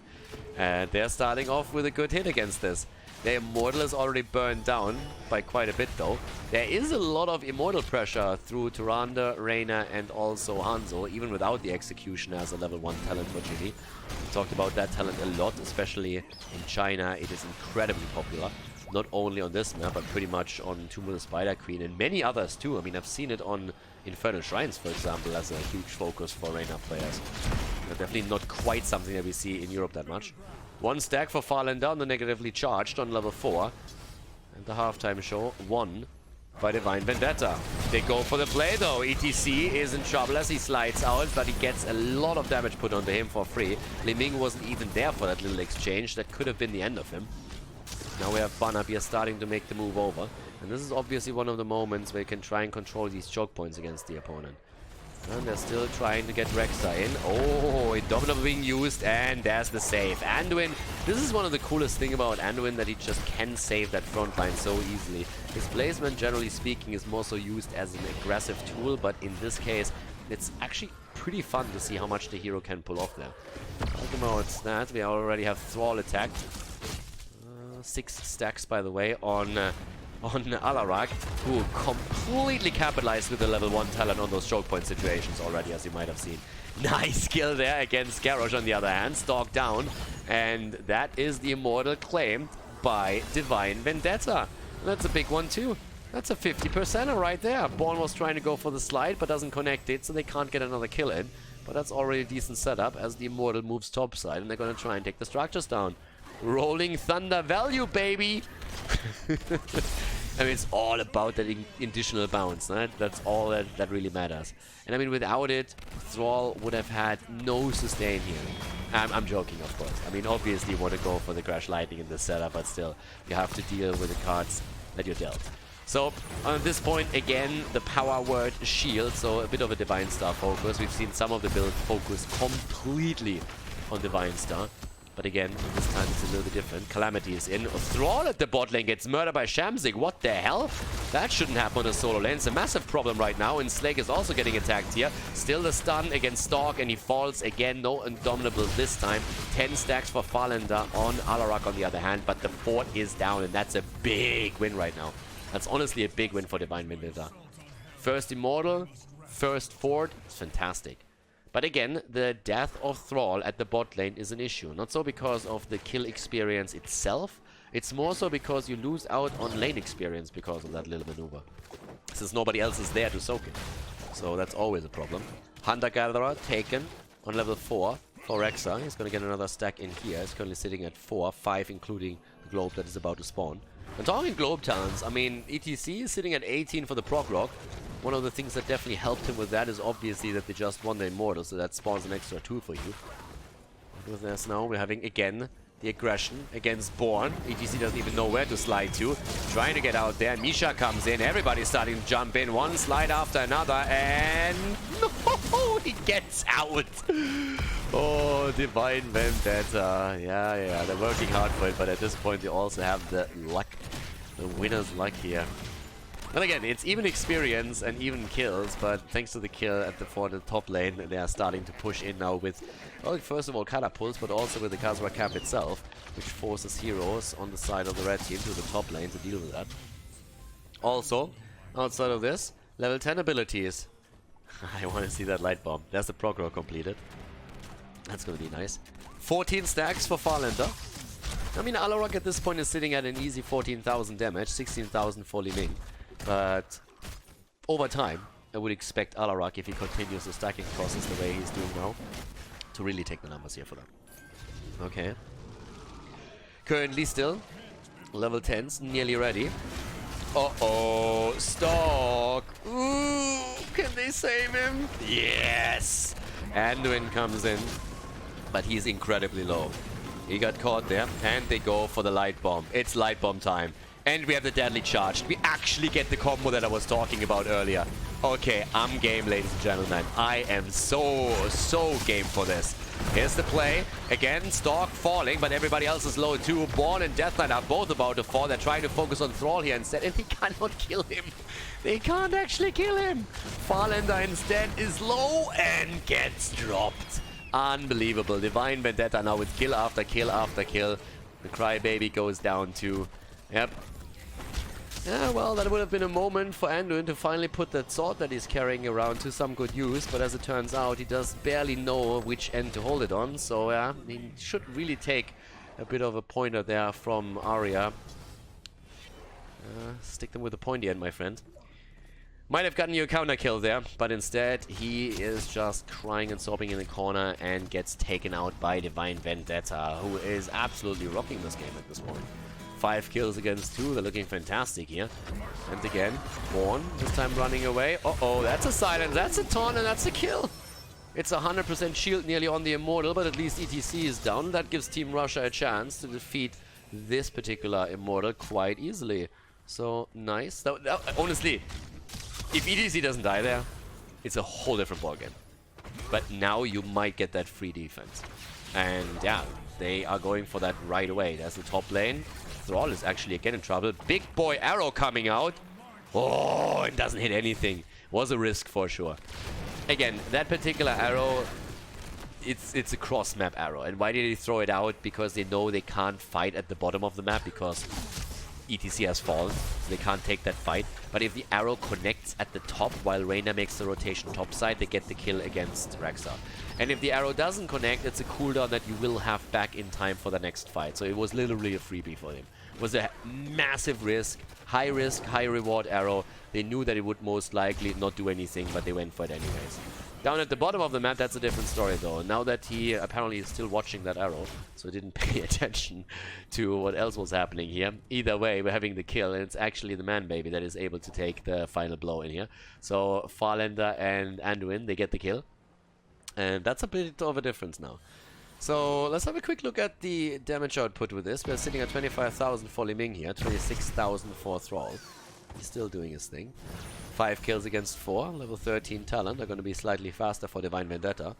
And they're starting off with a good hit against this. Their Immortal is already burned down by quite a bit though. There is a lot of Immortal pressure through Tyrande, Reyna and also Hanzo, even without the Execution as a level 1 talent for Jimmy. We talked about that talent a lot, especially in China. It is incredibly popular. Not only on this map, but pretty much on Tomb of the Spider Queen and many others too. I mean, I've seen it on Infernal Shrines, for example, as a huge focus for Reyna players. Definitely not quite something that we see in Europe that much. One stack for Farland down, the negatively charged on level 4. And the halftime show won by Divine Vendetta. They go for the play though. ETC is in trouble as he slides out, but he gets a lot of damage put onto him for free. Li Ming wasn't even there for that little exchange. That could have been the end of him. Now we have Banab here starting to make the move over. And this is obviously one of the moments where you can try and control these choke points against the opponent. And they're still trying to get Rexa in. Oh, Indomitable being used, and there's the save. Anduin, this is one of the coolest thing about Anduin, that he just can save that front line so easily. His placement, generally speaking, is more so used as an aggressive tool, but in this case, it's actually pretty fun to see how much the hero can pull off there. Talking about that, we already have Thrall attacked. 6 stacks, by the way, on Alarak, who completely capitalized with the level 1 talent on those choke point situations already, as you might have seen. Nice kill there against Garrosh on the other hand, stalked down, and that is the Immortal claimed by Divine Vendetta. That's a big one too. That's a 50%er right there. Born was trying to go for the slide, but doesn't connect it, so they can't get another kill in. But that's already a decent setup, as the Immortal moves topside, and they're going to try and take the structures down. Rolling Thunder value, baby! I mean, it's all about that additional bounce, right? That's all that really matters. And I mean, without it, Thrall would have had no sustain here. I'm joking, of course. I mean, obviously you want to go for the Crash Lightning in this setup, but still, you have to deal with the cards that you're dealt. So, on this point, again, the power word shield, so a bit of a Divine Star focus. We've seen some of the build focus completely on Divine Star. But again, this time it's a little bit different. Calamity is in. Thrall at the bot lane gets murdered by Shamzik. What the hell? That shouldn't happen on a solo lane. It's a massive problem right now. And Slake is also getting attacked here. Still the stun against Stalk, and he falls again. No Indomitable this time. 10 stacks for Farlander on Alarak on the other hand. But the fort is down, and that's a big win right now. That's honestly a big win for Divine Vendetta. First Immortal, first fort. It's fantastic. But again, the death of Thrall at the bot lane is an issue. Not so because of the kill experience itself. It's more so because you lose out on lane experience because of that little maneuver. Since nobody else is there to soak it. So that's always a problem. Hunter-Gatherer taken on level 4 for Rexa. He's going to get another stack in here. He's currently sitting at 4, 5 including the globe that is about to spawn. And talking globe talents, I mean, ETC is sitting at 18 for the prog rock. One of the things that definitely helped him with that is obviously that they just won the Immortal, so that spawns an extra 2 for you. With this now, we're having, again, the aggression against Born. ETC doesn't even know where to slide to. Trying to get out there. Misha comes in. Everybody's starting to jump in. One slide after another, and... no! He gets out! Oh, Divine Vendetta. Yeah, they're working hard for it, but at this point they also have the luck. The winner's luck here. And again, it's even experience and even kills, but thanks to the kill at the top lane, they are starting to push in now with, well, first of all, catapults, but also with the Khazra cap itself, which forces heroes on the side of the red team to the top lane to deal with that. Also, outside of this, level 10 abilities. I want to see that light bomb. There's the prog roll completed. That's going to be nice. 14 stacks for Farlander. I mean, Alarak at this point is sitting at an easy 14,000 damage, 16,000 for Li Ming. But over time, I would expect Alarak, if he continues the stacking process the way he's doing now, to really take the numbers here for them. Okay. Currently still, level 10s, nearly ready. Uh-oh, Stalk! Ooh, can they save him? Yes! Anduin comes in, but he's incredibly low. He got caught there, and they go for the light bomb. It's light bomb time. And we have the deadly charge. We actually get the combo that I was talking about earlier. Okay, I'm game, ladies and gentlemen. I am so game for this. Here's the play. Again, Stalk falling, but everybody else is low too. Born and Death Knight are both about to fall. They're trying to focus on Thrall here instead, and they cannot kill him. They can't actually kill him. Farlander instead is low and gets dropped. Unbelievable. Divine Vendetta now with kill after kill after kill. The Crybaby goes down too. Yep. Yeah, well, that would have been a moment for Anduin to finally put that sword that he's carrying around to some good use, but as it turns out, he does barely know which end to hold it on, so yeah, he should really take a bit of a pointer there from Arya. Stick them with the pointy end, my friend. Might have gotten you a counter kill there, but instead he is just crying and sobbing in the corner and gets taken out by Divine Vendetta, who is absolutely rocking this game at this point. 5 kills against 2, they're looking fantastic here. And again, Born, this time running away. Uh-oh, that's a silence, that's a taunt, and that's a kill. It's 100% shield nearly on the Immortal, but at least ETC is down. That gives Team Russia a chance to defeat this particular Immortal quite easily. So, nice. Honestly, if ETC doesn't die there, it's a whole different ballgame. But now you might get that free defense. And yeah, they are going for that right away. There's the top lane. Thrall is actually again in trouble. Big boy arrow coming out. Oh, it doesn't hit anything. Was a risk for sure. Again, that particular arrow, it's a cross-map arrow. And why did he throw it out? Because they know they can't fight at the bottom of the map because ETC has fallen, so they can't take that fight. But if the arrow connects at the top while Reyna makes the rotation topside, they get the kill against Rexa. And if the arrow doesn't connect, it's a cooldown that you will have back in time for the next fight. So it was literally a freebie for him. It was a massive risk, high reward arrow. They knew that it would most likely not do anything, but they went for it anyways. Down at the bottom of the map, that's a different story though. Now that he apparently is still watching that arrow, so he didn't pay attention to what else was happening here. Either way, we're having the kill, and it's actually the man baby that is able to take the final blow in here. So Farlander and Anduin, they get the kill. And that's a bit of a difference now. So let's have a quick look at the damage output with this. We're sitting at 25,000 for Li Ming here, 26,000 for Thrall. He's still doing his thing. 5 kills against 4, level 13 talent. They're going to be slightly faster for Divine Vendetta.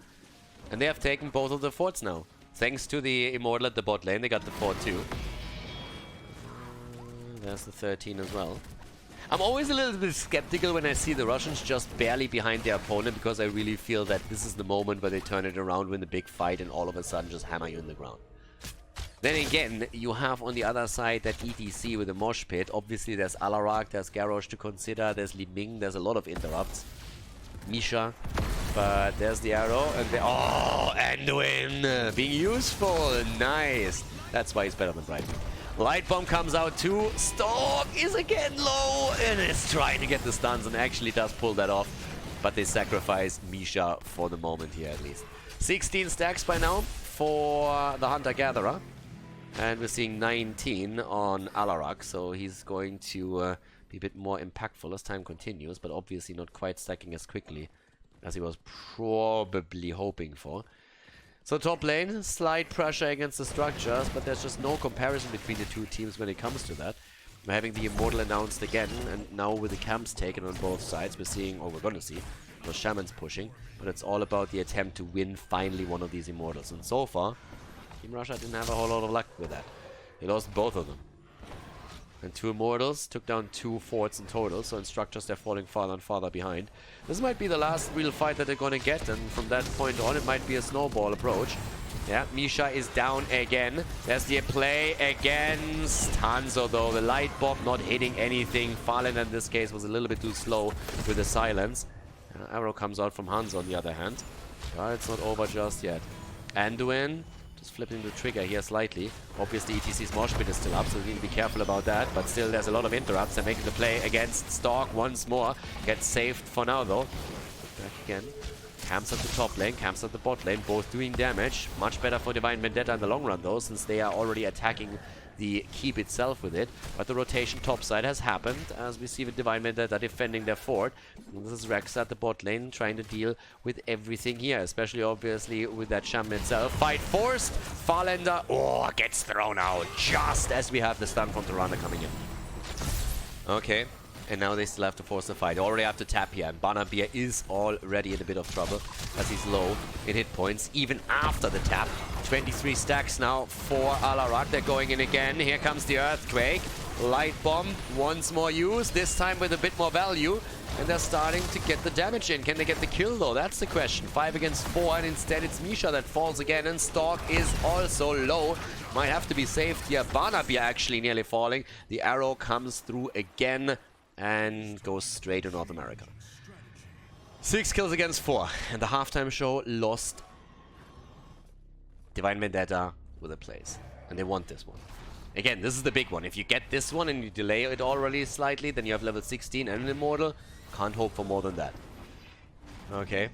And they have taken both of the forts now. Thanks to the Immortal at the bot lane, they got the fort too. There's the 13 as well. I'm always a little bit skeptical when I see the Russians just barely behind their opponent, because I really feel that this is the moment where they turn it around, win the big fight, and all of a sudden just hammer you in the ground. Then again, you have on the other side that ETC with the Mosh Pit. Obviously there's Alarak, there's Garrosh to consider, there's Li Ming, there's a lot of interrupts. Misha, but there's the arrow, and oh, Anduin being useful, nice. That's why he's better than Bright. Light Bomb comes out too. Stork is again low and is trying to get the stuns and actually does pull that off. But they sacrifice Misha for the moment here at least. 16 stacks by now for the Hunter-Gatherer. And we're seeing 19 on Alarak, so he's going to be a bit more impactful as time continues, but obviously not quite stacking as quickly as he was probably hoping for. So top lane, slight pressure against the structures, but there's just no comparison between the two teams when it comes to that. We're having the Immortal announced again, and now with the camps taken on both sides, we're seeing, or we're gonna see, those Shamans pushing, but it's all about the attempt to win finally one of these Immortals. And so far, Team Russia didn't have a whole lot of luck with that. They lost both of them. And 2 Immortals took down 2 forts in total, so in structures they're falling farther and farther behind. This might be the last real fight that they're gonna get, and from that point on it might be a snowball approach. Yeah, Misha is down again. There's the play against Hanzo though. The light bomb not hitting anything. Fallen in this case was a little bit too slow with the silence. Arrow comes out from Hanzo on the other hand. Yeah, it's not over just yet. Anduin just flipping the trigger here slightly. Obviously ETC's Mosh Pit is still up, so we need to be careful about that. But still there's a lot of interrupts. They're making the play against Stork once more. Gets saved for now though. Back again. Camps at the top lane, camps at the bot lane, both doing damage. Much better for Divine Vendetta in the long run though, since they are already attacking the keep itself with it. But the rotation topside has happened as we see the Divine Vendetta defending their fort. And this is Rex at the bot lane trying to deal with everything here, especially obviously with that Shaman itself. Fight forced, Farlander, oh, gets thrown out just as we have the stun from Tyrande coming in. Okay. And now they still have to force the fight. They already have to tap here. And Banabir is already in a bit of trouble as he's low in hit points, even after the tap. 23 stacks now for Alarak. They're going in again. Here comes the Earthquake. Light Bomb once more used, this time with a bit more value. And they're starting to get the damage in. Can they get the kill though? That's the question. 5 against 4, and instead it's Misha that falls again. And Stork is also low. Might have to be saved here. Banabir actually nearly falling. The arrow comes through again and goes straight to North America. 6 kills against 4. And the halftime show lost Divine Vendetta with a place. And they want this one. Again, this is the big one. If you get this one and you delay it already slightly, then you have level 16 and an Immortal. Can't hope for more than that. Okay.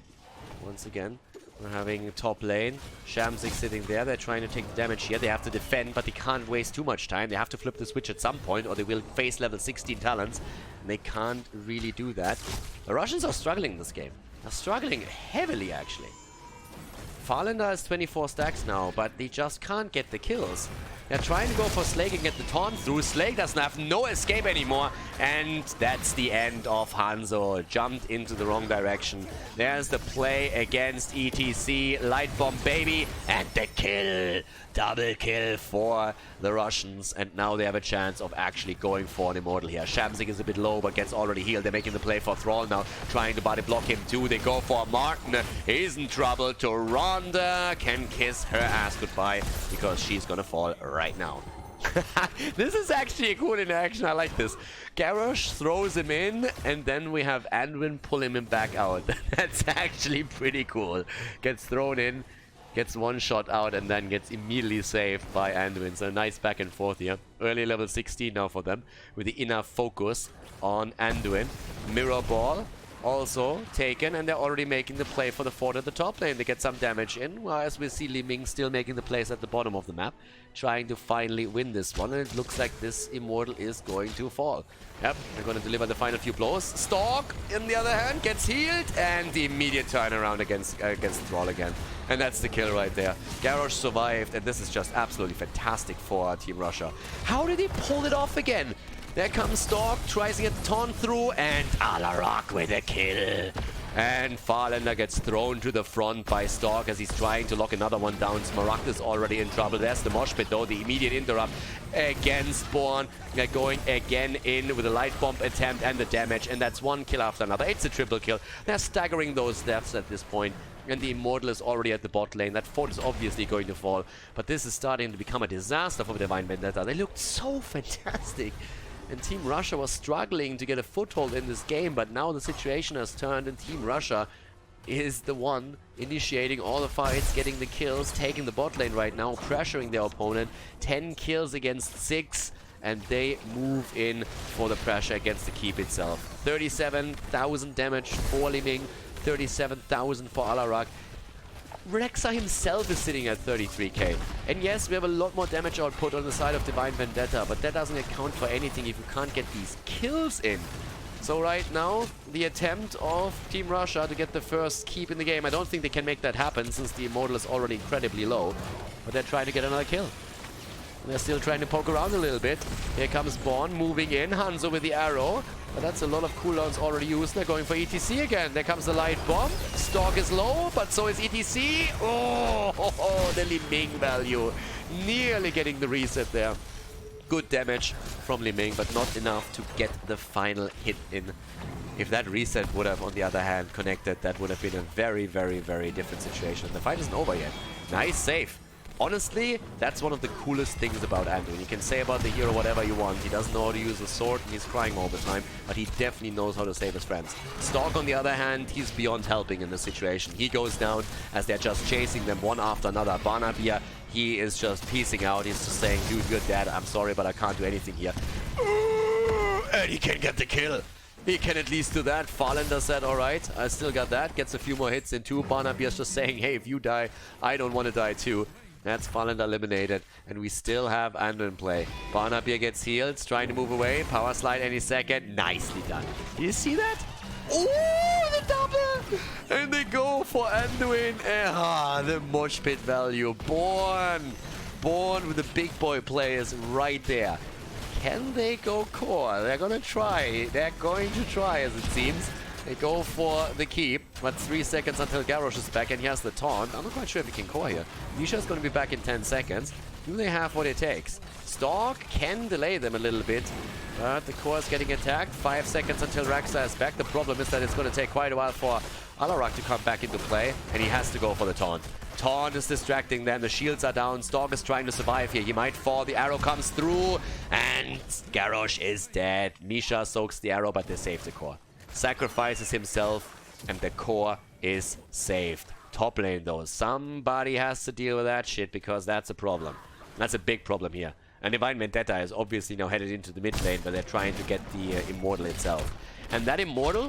Once again, we're having top lane. Shamzik sitting there. They're trying to take the damage here. They have to defend, but they can't waste too much time. They have to flip the switch at some point, or they will face level 16 talents. And they can't really do that. The Russians are struggling this game. They're struggling heavily, actually. Farlander has 24 stacks now, but they just can't get the kills. They're trying to go for Slake and get the taunt through. Slake doesn't have no escape anymore. And that's the end of Hanzo. Jumped into the wrong direction. There's the play against ETC. Light Bomb baby. And the kill. Double kill for the Russians. And now they have a chance of actually going for an Immortal here. Shamzik is a bit low, but gets already healed. They're making the play for Thrall now. Trying to body block him too. They go for Martin. He's in trouble. Tyrande can kiss her ass goodbye, because she's gonna fall right now. This is actually a cool interaction. I like this. Garrosh throws him in, and then we have Anduin pull him back out. That's actually pretty cool. Gets thrown in, gets one shot out, and then gets immediately saved by Anduin. So nice back and forth here. Early level 16 now for them, with the inner focus on Anduin. Mirror Ball. also taken, and they're already making the play for the fort at the top lane. They get some damage in, whereas we see Li Ming still making the plays at the bottom of the map, trying to finally win this one, and it looks like this Immortal is going to fall. Yep, they're going to deliver the final few blows. Stork, on the other hand, gets healed, and the immediate turnaround against Thrall again. And that's the kill right there. Garrosh survived, and this is just absolutely fantastic for Team Russia. How did he pull it off again? There comes Stork, tries to get the taunt through, and Alarak with a kill. And Farlander gets thrown to the front by Stork as he's trying to lock another one down. Smaragd is already in trouble. There's the mosh pit though, the immediate interrupt against Born. They're going again in with a light bomb attempt and the damage, and that's one kill after another. It's a triple kill. They're staggering those deaths at this point. And the Immortal is already at the bot lane. That fort is obviously going to fall. But this is starting to become a disaster for Divine Vendetta. They looked so fantastic. And Team Russia was struggling to get a foothold in this game. But now the situation has turned and Team Russia is the one initiating all the fights, getting the kills, taking the bot lane right now, pressuring their opponent. 10 kills against 6. And they move in for the pressure against the keep itself. 37,000 damage for Li Ming. 37,000 for Alarak. Rexa himself is sitting at 33k. And yes, we have a lot more damage output on the side of Divine Vendetta, but that doesn't account for anything if you can't get these kills in. So right now, the attempt of Team Russia to get the first keep in the game, I don't think they can make that happen since the Immortal is already incredibly low. But they're trying to get another kill. They're still trying to poke around a little bit. Here comes Born moving in. Hanzo with the arrow. But that's a lot of cooldowns already used. They're going for ETC again. There comes the light bomb. Stork is low, but so is ETC. Oh, the Li Ming value. Nearly getting the reset there. Good damage from Li Ming, but not enough to get the final hit in. If that reset would have, on the other hand, connected, that would have been a very, very, very different situation. The fight isn't over yet. Nice save. Honestly, that's one of the coolest things about Anduin. You can say about the hero whatever you want. He doesn't know how to use a sword and he's crying all the time, but he definitely knows how to save his friends. Stork, on the other hand, he's beyond helping in this situation. He goes down as they're just chasing them one after another. Barnaby, he is just piecing out. He's just saying, dude, you're dead. I'm sorry, but I can't do anything here. And he can get the kill. He can at least do that. Farlander said, alright, I still got that. Gets a few more hits in too. Barnaby is just saying, hey, if you die, I don't want to die too. That's Farlander eliminated, and we still have Anduin in play. Barnaby gets healed, trying to move away. Power slide any second. Nicely done. Did you see that? Oh, the double! And they go for Anduin. The mosh pit value. Born with the big boy players right there. Can they go core? They're gonna try. They're going to try, as it seems. They go for the keep, but 3 seconds until Garrosh is back, and he has the taunt. I'm not quite sure if he can core here. Nisha's going to be back in 10 seconds. Do they have what it takes? Stork can delay them a little bit, but the core is getting attacked. 5 seconds until Rexa is back. The problem is that it's going to take quite a while for Alarak to come back into play, and he has to go for the taunt. Taunt is distracting them. The shields are down. Stork is trying to survive here. He might fall. The arrow comes through, and Garrosh is dead. Nisha soaks the arrow, but they save the core. Sacrifices himself, and the core is saved. Top lane though, somebody has to deal with that shit, because that's a problem. That's a big problem here. And Divine Vendetta is obviously now headed into the mid lane, but they're trying to get the Immortal itself. And that Immortal,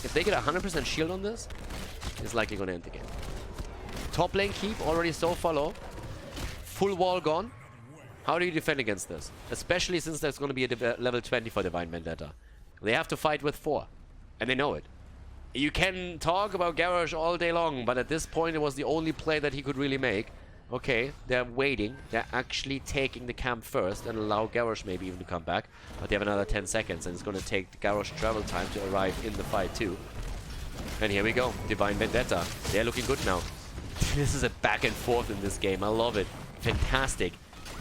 if they get 100% shield on this, is likely going to end the game. Top lane keep already so far low. Full wall gone. How do you defend against this? Especially since there's going to be a level 20 for Divine Vendetta. They have to fight with 4. And they know it. You can talk about Garrosh all day long, but at this point it was the only play that he could really make. Okay, they're waiting. They're actually taking the camp first and allow Garrosh maybe even to come back. But they have another 10 seconds, and it's going to take Garrosh travel time to arrive in the fight too. And here we go. Divine Vendetta. They're looking good now. This is a back and forth in this game. I love it. Fantastic.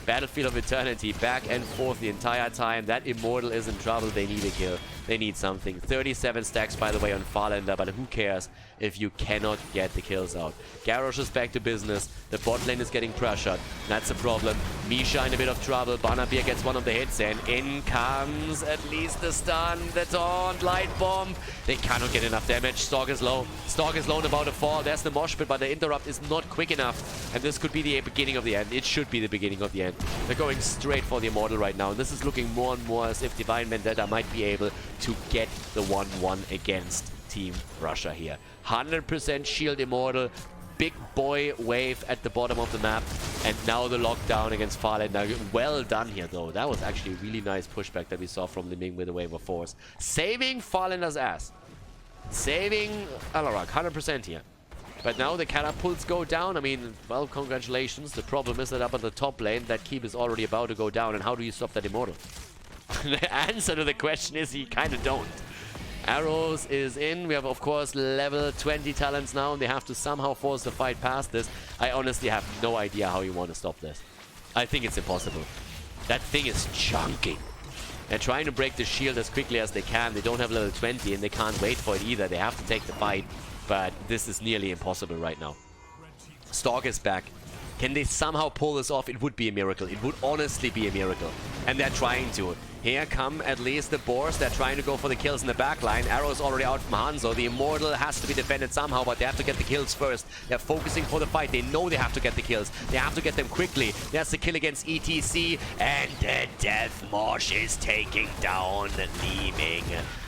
Battlefield of Eternity, back and forth the entire time. That Immortal is in trouble. They need a kill. They need something. 37 stacks, by the way, on Farlander, but who cares if you cannot get the kills out. Garrosh is back to business. The bot lane is getting pressured. That's a problem. Misha in a bit of trouble. Barnaby gets one of the hits, and in comes at least the stun, the taunt, light bomb. They cannot get enough damage. Stork is low. Stork is low and about to fall. There's the mosh pit, but the interrupt is not quick enough. And this could be the beginning of the end. It should be the beginning of the end. They're going straight for the Immortal right now. And this is looking more and more as if Divine Vendetta might be able to get the 1-1 against Team Russia here. 100% shield immortal. Big boy wave at the bottom of the map. And now the lockdown against Farlander. Well done here, though. That was actually a really nice pushback that we saw from Liming with a wave of force. Saving Farlander's ass. Saving Alarak. 100% here. But now the catapults go down. I mean, well, congratulations. The problem is that up on the top lane, that keep is already about to go down. And how do you stop that immortal? The answer to the question is you kind of don't. Arrows is in. We have, of course, level 20 talents now, and they have to somehow force the fight past this. I honestly have no idea how you want to stop this. I think it's impossible. That thing is chunky. They're trying to break the shield as quickly as they can. They don't have level 20, and they can't wait for it either. They have to take the fight, but this is nearly impossible right now. Stalk is back. Can they somehow pull this off? It would be a miracle. It would honestly be a miracle. And they're trying to. Here come at least the Boars. They're trying to go for the kills in the back line. Arrow's already out from Hanzo. The Immortal has to be defended somehow, but they have to get the kills first. They're focusing for the fight. They know they have to get the kills. They have to get them quickly. There's the kill against ETC. And the Death Marsh is taking down Liming.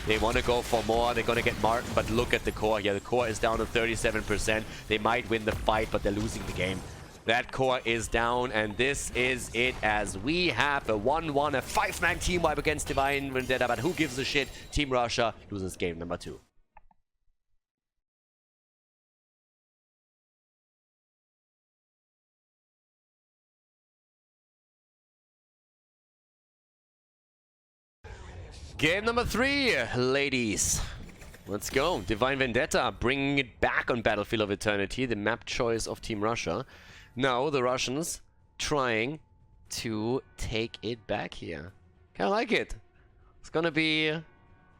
They want to go for more. They're going to get Martin, but look at the core here. The core is down to 37%. They might win the fight, but they're losing the game. That core is down, and this is it as we have a 1-1, a 5-man team wipe against Divine Vendetta, but who gives a shit? Team Russia loses game number 2. Game number 3, ladies. Let's go. Divine Vendetta bringing it back on Battlefield of Eternity, the map choice of Team Russia. Now the Russians trying to take it back here. Kinda like it. It's gonna be a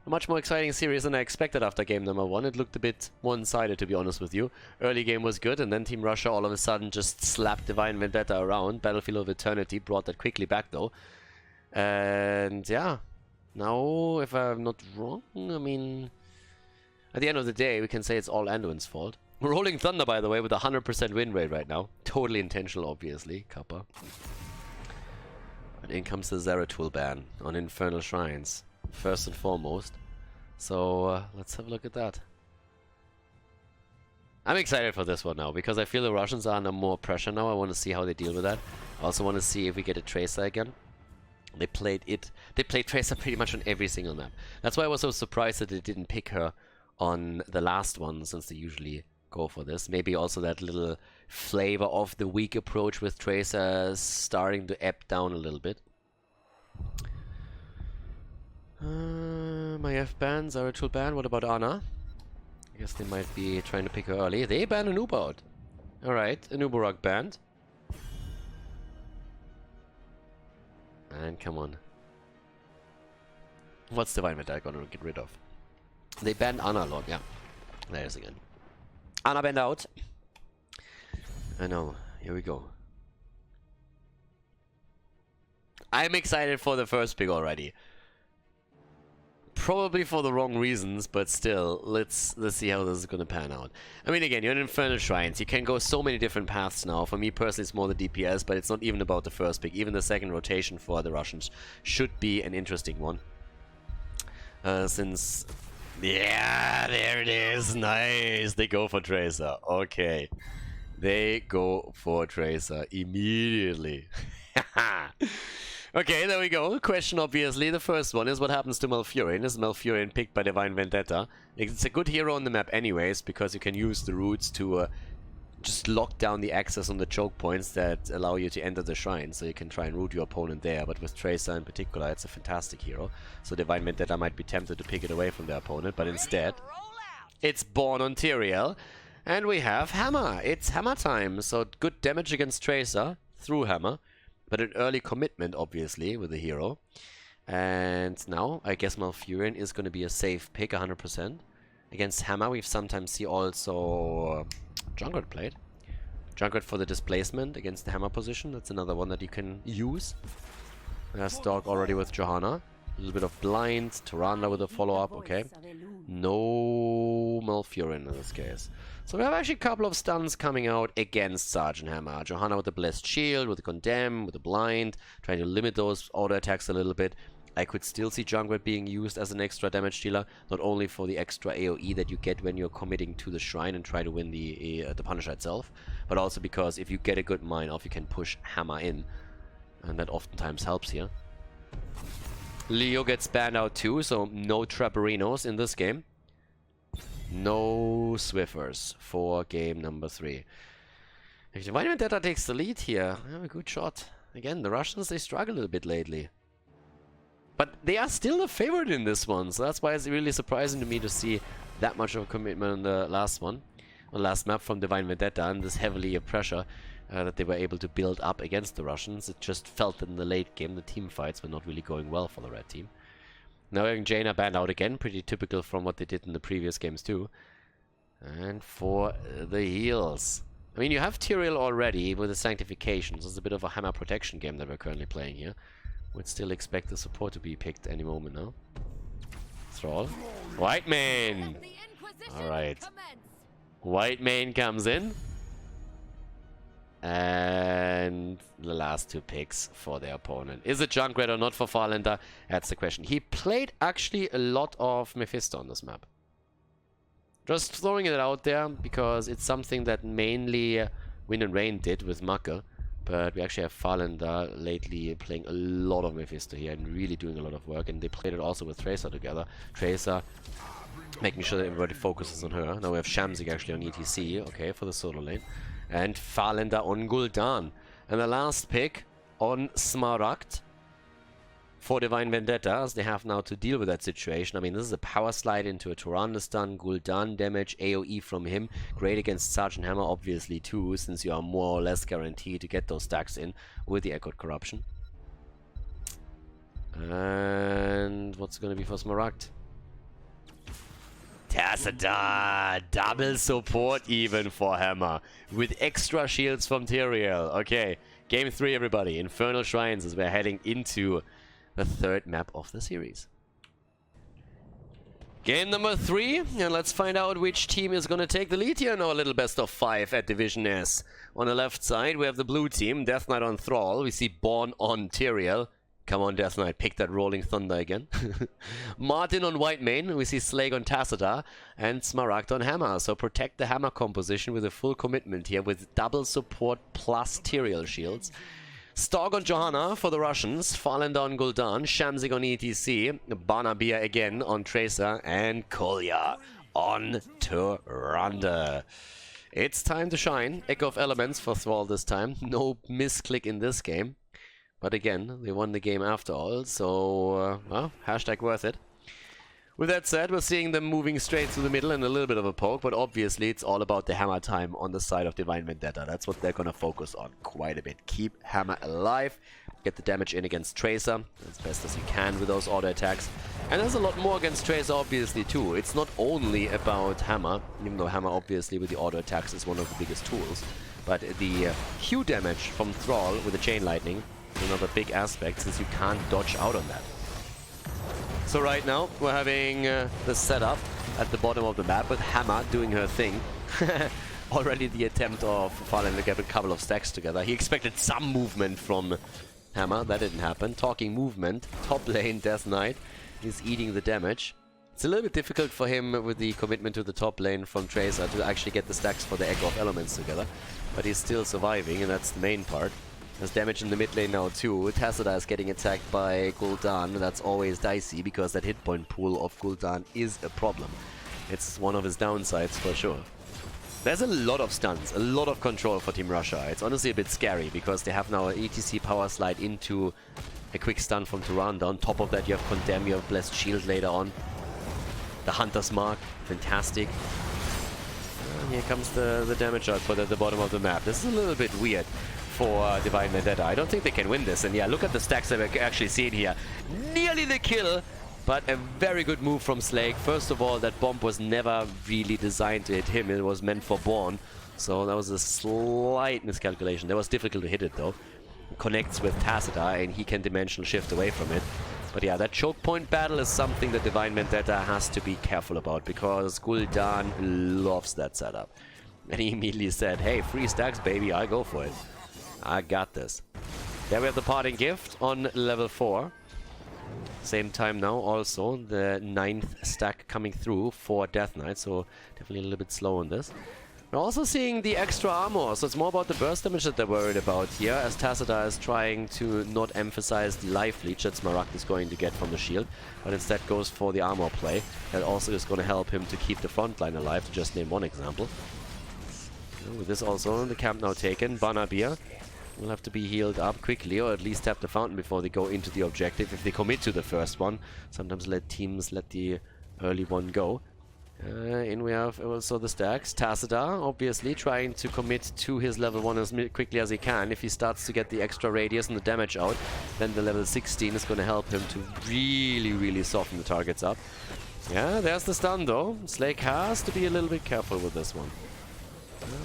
much more exciting series than I expected after game number 1. It looked a bit one-sided, to be honest with you. Early game was good, and then Team Russia all of a sudden just slapped Divine Vendetta around. Battlefield of Eternity brought that quickly back, though. And yeah, now, if I'm not wrong, I mean, at the end of the day, we can say it's all Anduin's fault. Rolling Thunder, by the way, with a 100% win rate right now. Totally intentional, obviously. Kappa. And in comes the Zeratul ban on Infernal Shrines. First and foremost. So, let's have a look at that. I'm excited for this one now, because I feel the Russians are under more pressure now. I want to see how they deal with that. I also want to see if we get a Tracer again. They played Tracer pretty much on every single map. That's why I was so surprised that they didn't pick her on the last one, since they usually go for this. Maybe also that little flavor of the weak approach with Tracer starting to ebb down a little bit. My F bans, Zeratul ban. What about Ana? I guess they might be trying to pick her early. They ban Anuba out. Alright, Anubarak banned. And come on. What's Divine Vendetta gonna get rid of? They banned Ana a lot, yeah. There it is again. Ana banned out. I know. Here we go. I'm excited for the first pick already. Probably for the wrong reasons, but still, let's see how this is gonna pan out. I mean, again, you're in Infernal Shrines. You can go so many different paths now. For me personally, it's more the DPS, but it's not even about the first pick. Even the second rotation for the Russians should be an interesting one. Since... Yeah, there it is. Nice. They go for Tracer. Okay. They go for Tracer immediately. Okay, there we go. Question, obviously. The first one is what happens to Malfurion. Is Malfurion picked by Divine Vendetta? It's a good hero on the map anyways, because you can use the roots to just lock down the access on the choke points that allow you to enter the shrine, so you can try and root your opponent there. But with Tracer in particular, it's a fantastic hero. So Divine Vendetta might be tempted to pick it away from their opponent, but instead, it's born on Tyrael. And we have Hammer. It's Hammer time. So good damage against Tracer through Hammer. But an early commitment, obviously, with the hero. And now, I guess Malfurion is going to be a safe pick, 100%. Against Hammer, we've sometimes see also Junkrat played. Junkrat for the displacement against the Hammer position. That's another one that you can use. There's Dog already with Johanna. A little bit of blind. Tyrande with a follow-up. Okay. No Malfurion in this case. So we have actually a couple of stuns coming out against Sergeant Hammer. Johanna with the Blessed Shield, with the Condemn, with the Blind. Trying to limit those auto attacks a little bit. I could still see Junkrat being used as an extra damage dealer, not only for the extra AoE that you get when you're committing to the shrine and try to win the Punisher itself, but also because if you get a good mine off, you can push Hammer in, and that oftentimes helps here. Leo gets banned out too, so no Trapperinos in this game. No Swiffers for game number 3. Divine Vendetta takes the lead here. Oh, good shot. Again, the Russians, they struggle a little bit lately. But they are still the favorite in this one, so that's why it's really surprising to me to see that much of a commitment on the last one. On the last map from Divine Vendetta, and this heavily pressure that they were able to build up against the Russians. It just felt that in the late game the team fights were not really going well for the red team. Now having Jaina banned out again, pretty typical from what they did in the previous games too. And for the heals. I mean, you have Tyrael already with the Sanctifications. It's a bit of a hammer protection game that we're currently playing here. Would still expect the support to be picked any moment now. Thrall. White Mane! Alright. White Mane comes in. And the last 2 picks for their opponent. Is it Junkrat or not for Farlander? That's the question. He played actually a lot of Mephisto on this map. Just throwing it out there because it's something that mainly Wind and Rain did with Mucker. But we actually have Farlander lately playing a lot of Mephisto here and really doing a lot of work. And they played it also with Tracer together. Tracer making sure that everybody focuses on her. Now we have Shamzik actually on ETC, okay, for the solo lane. And Farlander on Gul'dan. And the last pick on Smaragd for Divine Vendetta, as they have now to deal with that situation. I mean, this is a power slide into a Tyrande stun, Gul'dan damage, AoE from him. Great against Sergeant Hammer, obviously, too, since you are more or less guaranteed to get those stacks in with the Echoed Corruption. And what's going to be for Smaragd? Tassadar! Double support even for Hammer, with extra shields from Tyrael. Okay, game 3, everybody. Infernal Shrines as we're heading into the 3rd map of the series. Game number 3, and let's find out which team is going to take the lead here in our little best of 5 at Division S. On the left side, we have the blue team, Death Knight on Thrall. We see Born on Tyrael. Come on, Death Knight, pick that Rolling Thunder again. Martin on White Mane, we see Slag on Tassadar, and Smaragd on Hammer. So protect the Hammer composition with a full commitment here, with double support plus Tyrael shields. Storg on Johanna for the Russians, Farlander on Gul'dan, Shamzik on ETC, Barnabia again on Tracer, and Kolya on Tyrande. It's time to shine. Echo of Elements for Thrall this time. No misclick in this game. But again, they won the game after all, so, well, hashtag worth it. With that said, we're seeing them moving straight through the middle and a little bit of a poke, but obviously it's all about the Hammer time on the side of Divine Vendetta. That's what they're gonna focus on quite a bit. Keep Hammer alive, get the damage in against Tracer as best as you can with those auto attacks. And there's a lot more against Tracer, obviously, too. It's not only about Hammer, even though Hammer, obviously, with the auto attacks is one of the biggest tools, but the Q damage from Thrall with the Chain Lightning, another big aspect, since you can't dodge out on that. So right now we're having the setup at the bottom of the map with Hammer doing her thing. Already the attempt of Farlander to get a couple of stacks together. He expected some movement from Hammer, that didn't happen. Talking movement, top lane Death Knight is eating the damage. It's a little bit difficult for him with the commitment to the top lane from Tracer to actually get the stacks for the Echo of Elements together. But he's still surviving, and that's the main part. There's damage in the mid lane now too. Tassadar is getting attacked by Gul'dan. That's always dicey because that hit point pool of Gul'dan is a problem. It's one of his downsides for sure. There's a lot of stuns, a lot of control for Team Russia. It's honestly a bit scary because they have now an ETC power slide into a quick stun from Tyrande. On top of that you have Condemn, you have Blessed Shield later on. The Hunter's Mark, fantastic. And here comes the damage output at the bottom of the map. This is a little bit weird for Divine Vendetta. I don't think they can win this. And yeah, look at the stacks that we're actually seeing here. Nearly the kill, but a very good move from Slag. First of all, that bomb was never really designed to hit him. It was meant for Born. So that was a slight miscalculation. That was difficult to hit it though. It connects with Tassadar and he can dimensional shift away from it. But yeah, that choke point battle is something that Divine Vendetta has to be careful about because Gul'dan loves that setup. And he immediately said, hey, 3 stacks, baby, I go for it. I got this. There we have the parting gift on level 4. Same time now also the 9th stack coming through for Death Knight, so definitely a little bit slow on this. We're also seeing the extra armor, so it's more about the burst damage that they're worried about here, as Tassadar is trying to not emphasize the life leech that Smaragd is going to get from the shield, but instead goes for the armor play. That also is going to help him to keep the front line alive, to just name one example. With this also, the camp now taken, Banabir will have to be healed up quickly, or at least tap the fountain before they go into the objective, if they commit to the first one. Sometimes teams let the early one go. In we have also the stacks. Tassadar, obviously, trying to commit to his level 1 as quickly as he can. If he starts to get the extra radius and the damage out, then the level 16 is going to help him to really soften the targets up. Yeah, there's the stun though. Slake has to be a little bit careful with this one.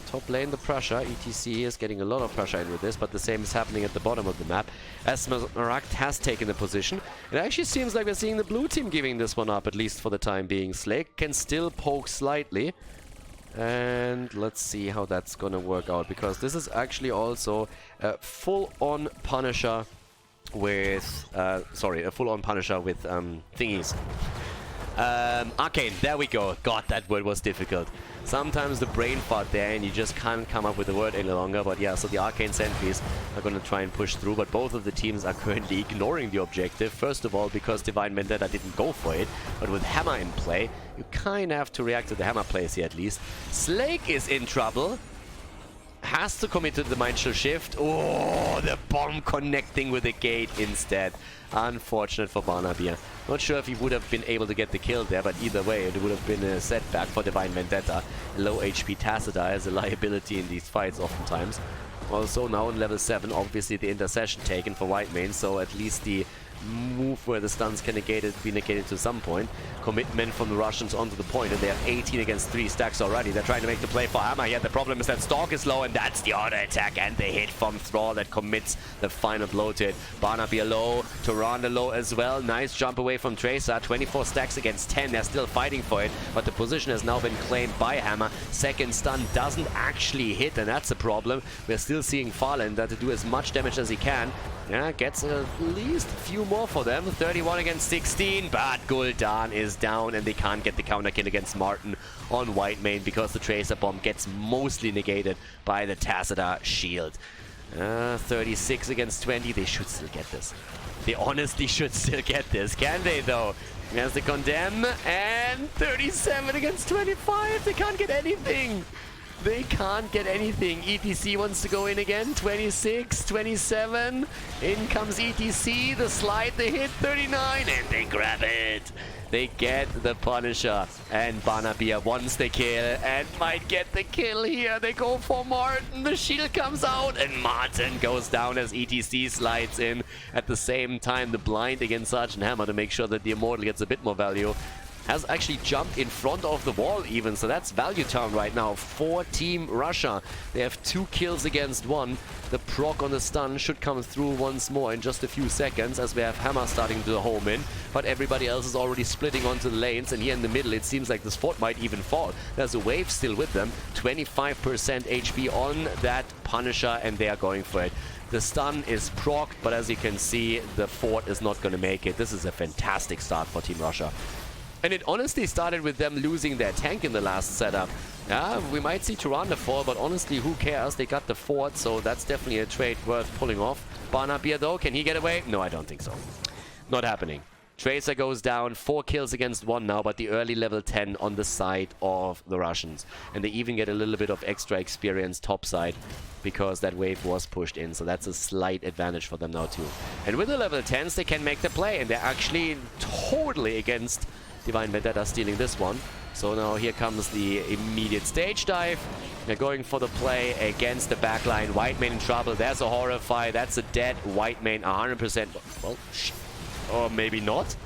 Top lane, the pressure. ETC is getting a lot of pressure in with this, but the same is happening at the bottom of the map. As Smaragd has taken the position, it actually seems like we're seeing the blue team giving this one up, at least for the time being. Slake can still poke slightly, and let's see how that's gonna work out, because this is actually also a full-on Punisher with... a full-on Punisher with thingies. Arcane, there we go. God, that word was difficult. Sometimes the brain fart there and you just can't come up with the word any longer. But yeah, so the Arcane Sentries are going to try and push through, but both of the teams are currently ignoring the objective. First of all, because Divine Vendetta didn't go for it, but with Hammer in play, you kind of have to react to the Hammer plays here at least. Slake is in trouble. Has to commit to the Mindshell Shift. Oh, the bomb connecting with the gate instead. Unfortunate for Banabir. Not sure if he would have been able to get the kill there, but either way, it would have been a setback for Divine Vendetta. Low HP Tassadar is a liability in these fights oftentimes. Also now in level 7, obviously the intercession taken for Whitemane, so at least the move where the stuns can be negated to some point. Commitment from the Russians onto the point, and they have 18 against 3 stacks already. They're trying to make the play for Hammer here. The problem is that Stalk is low, and that's the auto attack and the hit from Thrall that commits the final blow to it. Banabir low, Tyrande low as well. Nice jump away from Tracer. 24 stacks against 10. They're still fighting for it, but the position has now been claimed by Hammer. Second stun doesn't actually hit, and that's a problem. We're still seeing Farlander to do as much damage as he can. Yeah, gets at least a few more for them. 31 against 16, but Gul'dan is down and they can't get the counter kill against Martin on Whitemane because the Tracer Bomb gets mostly negated by the Tassadar shield. 36 against 20, they should still get this. They honestly should still get this. Can they though? There's the Condemn, and 37 against 25, they can't get anything. They can't get anything. ETC wants to go in again. 26, 27. In comes ETC. The slide, the hit. 39. And they grab it. They get the Punisher. And Banabir wants the kill and might get the kill here. They go for Martin. The shield comes out. And Martin goes down as ETC slides in. At the same time, the blind against Sergeant Hammer to make sure that the Immortal gets a bit more value. Has actually jumped in front of the wall even, so that's value town right now for Team Russia. They have 2 kills against 1. The proc on the stun should come through once more in just a few seconds as we have Hammer starting to home in, but everybody else is already splitting onto the lanes, and here in the middle it seems like this fort might even fall. There's a wave still with them, 25% HP on that Punisher, and they are going for it. The stun is procced, but as you can see, the fort is not going to make it. This is a fantastic start for Team Russia. And it honestly started with them losing their tank in the last setup. Yeah, we might see Tyrande fall, but honestly, who cares? They got the fort, so that's definitely a trade worth pulling off. Banabir though, can he get away? No, I don't think so. Not happening. Tracer goes down, 4 kills against 1 now, but the early level 10 on the side of the Russians. And they even get a little bit of extra experience topside because that wave was pushed in, so that's a slight advantage for them now too. And with the level 10s, they can make the play, and they're actually totally against Divine Vendetta stealing this one. So now here comes the immediate stage dive. They're going for the play against the backline. Whitemane in trouble. There's a Horrify. That's a dead Whitemane 100%. Well, or maybe not.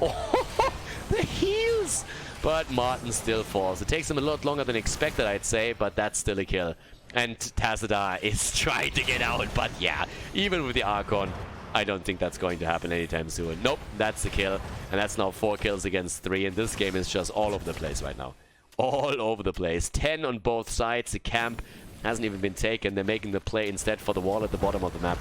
Oh, the heals! But Martin still falls. It takes him a lot longer than expected, I'd say, but that's still a kill. And Tassadar is trying to get out, but yeah, even with the Archon, I don't think that's going to happen anytime soon. Nope, that's the kill. And that's now 4 kills against 3. And this game is just all over the place right now. All over the place. 10 on both sides. The camp hasn't even been taken. They're making the play instead for the wall at the bottom of the map.